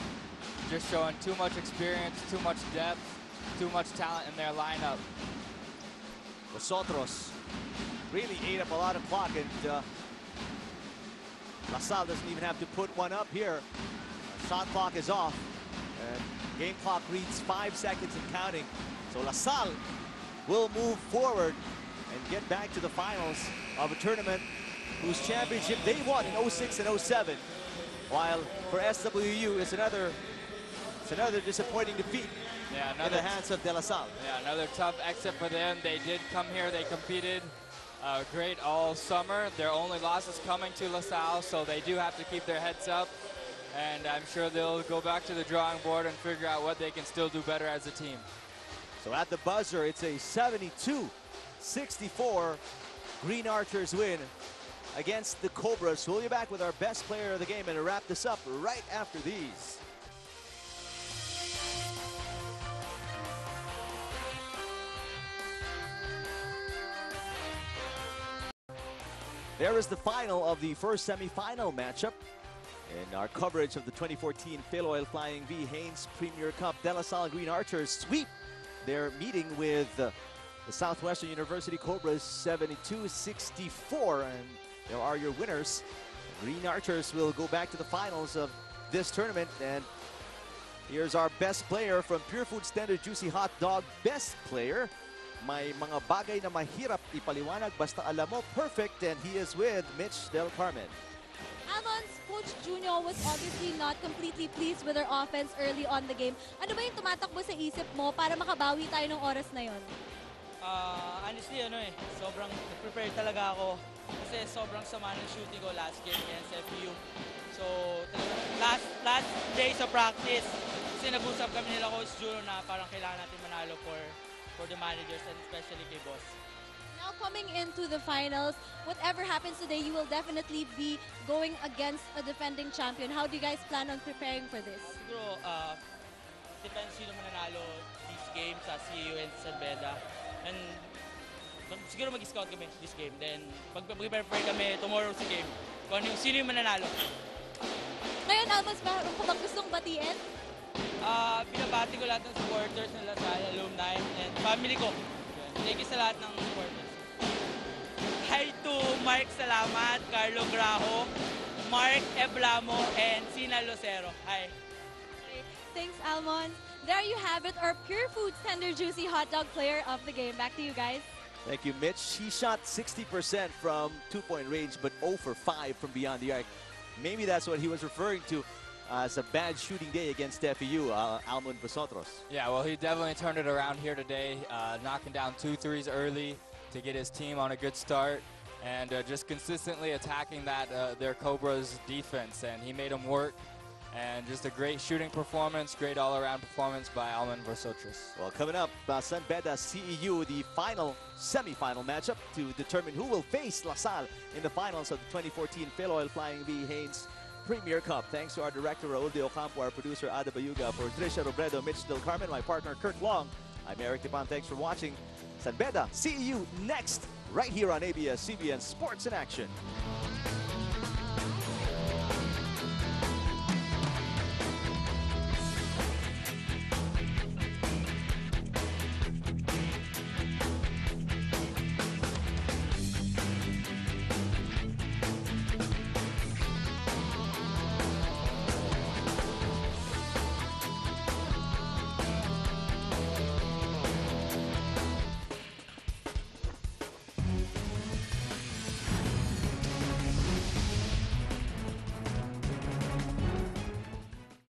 Speaker 2: Just showing too much experience, too much depth, too much talent in their lineup.
Speaker 1: Vosotros really ate up a lot of clock, and LaSalle doesn't even have to put one up here. Shot clock is off, and game clock reads 5 seconds and counting. So LaSalle will move forward and get back to the finals of a tournament whose championship they won in 06 and 07. While for SWU, it's another disappointing defeat in the hands of De La Salle.
Speaker 2: Yeah, another tough exit for them. They did come here, they competed great all summer. Their only loss is coming to LaSalle, so they do have to keep their heads up. And I'm sure they'll go back to the drawing board and figure out what they can still do better as a team.
Speaker 1: So at the buzzer, it's a 72-64 Green Archers win against the Cobras. We'll be back with our best player of the game and wrap this up right after these. There is the final of the first semifinal matchup in our coverage of the 2014 Filoil Flying V Haynes Premier Cup. De La Salle Green Archers sweep their meeting with the Southwestern University Cobras 72-64, and there are your winners. Green Archers will go back to the finals of this tournament, and here's our best player from Pure Food Standard Juicy Hot Dog. Best player, may mga bagay na mahirap ipaliwanag basta alam mo, perfect, and he is with Mitch Del Carmen.
Speaker 5: Almon's Coach Junio was obviously not completely pleased with their offense early on the game. Ano ba yung tumatakbo sa isip mo para makabawi tayo ng oras na yon?
Speaker 8: Honestly, sobrang prepare talaga ako kasi sobrang sama ng shooting ko last game against SWU. So, last day sa practice, kasi nag-usap kami nila Coach Junio na parang kailangan natin manalo for the managers and especially kay boss.
Speaker 5: Now coming into the finals, whatever happens today, you will definitely be going against a defending champion. How do you guys plan on preparing for this?
Speaker 8: Siguro, depends sino mananalo this game sa SWU and San Beda. And siguro mag-scout kami this game. Then, mag-prepare kami tomorrow sa game. Kung sino yung mananalo.
Speaker 5: Ngayon, Almos, meron ka bang gustong batiin?
Speaker 8: Binabati ko lahat ng supporters ng La Salle, alumni, and family ko. Thank you sa lahat ng supporters. Hi to Mark Salamat, Carlo Grajo, Mark Eblamo, and Sina Lucero. Hi.
Speaker 5: Okay. Thanks, Almon. There you have it, our Pure Food Tender Juicy Hot Dog player of the game. Back to you guys.
Speaker 1: Thank you, Mitch. He shot 60% from two-point range, but 0 for 5 from beyond the arc. Maybe that's what he was referring to as a bad shooting day against FEU, Almon Vosotros.
Speaker 2: Yeah, well, he definitely turned it around here today, knocking down 2 threes early to get his team on a good start, and just consistently attacking their Cobras defense, and he made them work. And just a great shooting performance, great all-around performance by Almon Vosotros.
Speaker 1: Well, coming up, San Beda CEU, the final semi-final matchup to determine who will face La Salle in the finals of the 2014 Filoil Flying V Haynes Premier Cup. Thanks to our director, Raul De Ocampo, our producer, Ada Bayuga, for Trisha Robredo, Mitch Del Carmen, my partner, Kurt Long. I'm Eric Tipan. Thanks for watching. San Beda CEU next, right here on ABS-CBN Sports in Action.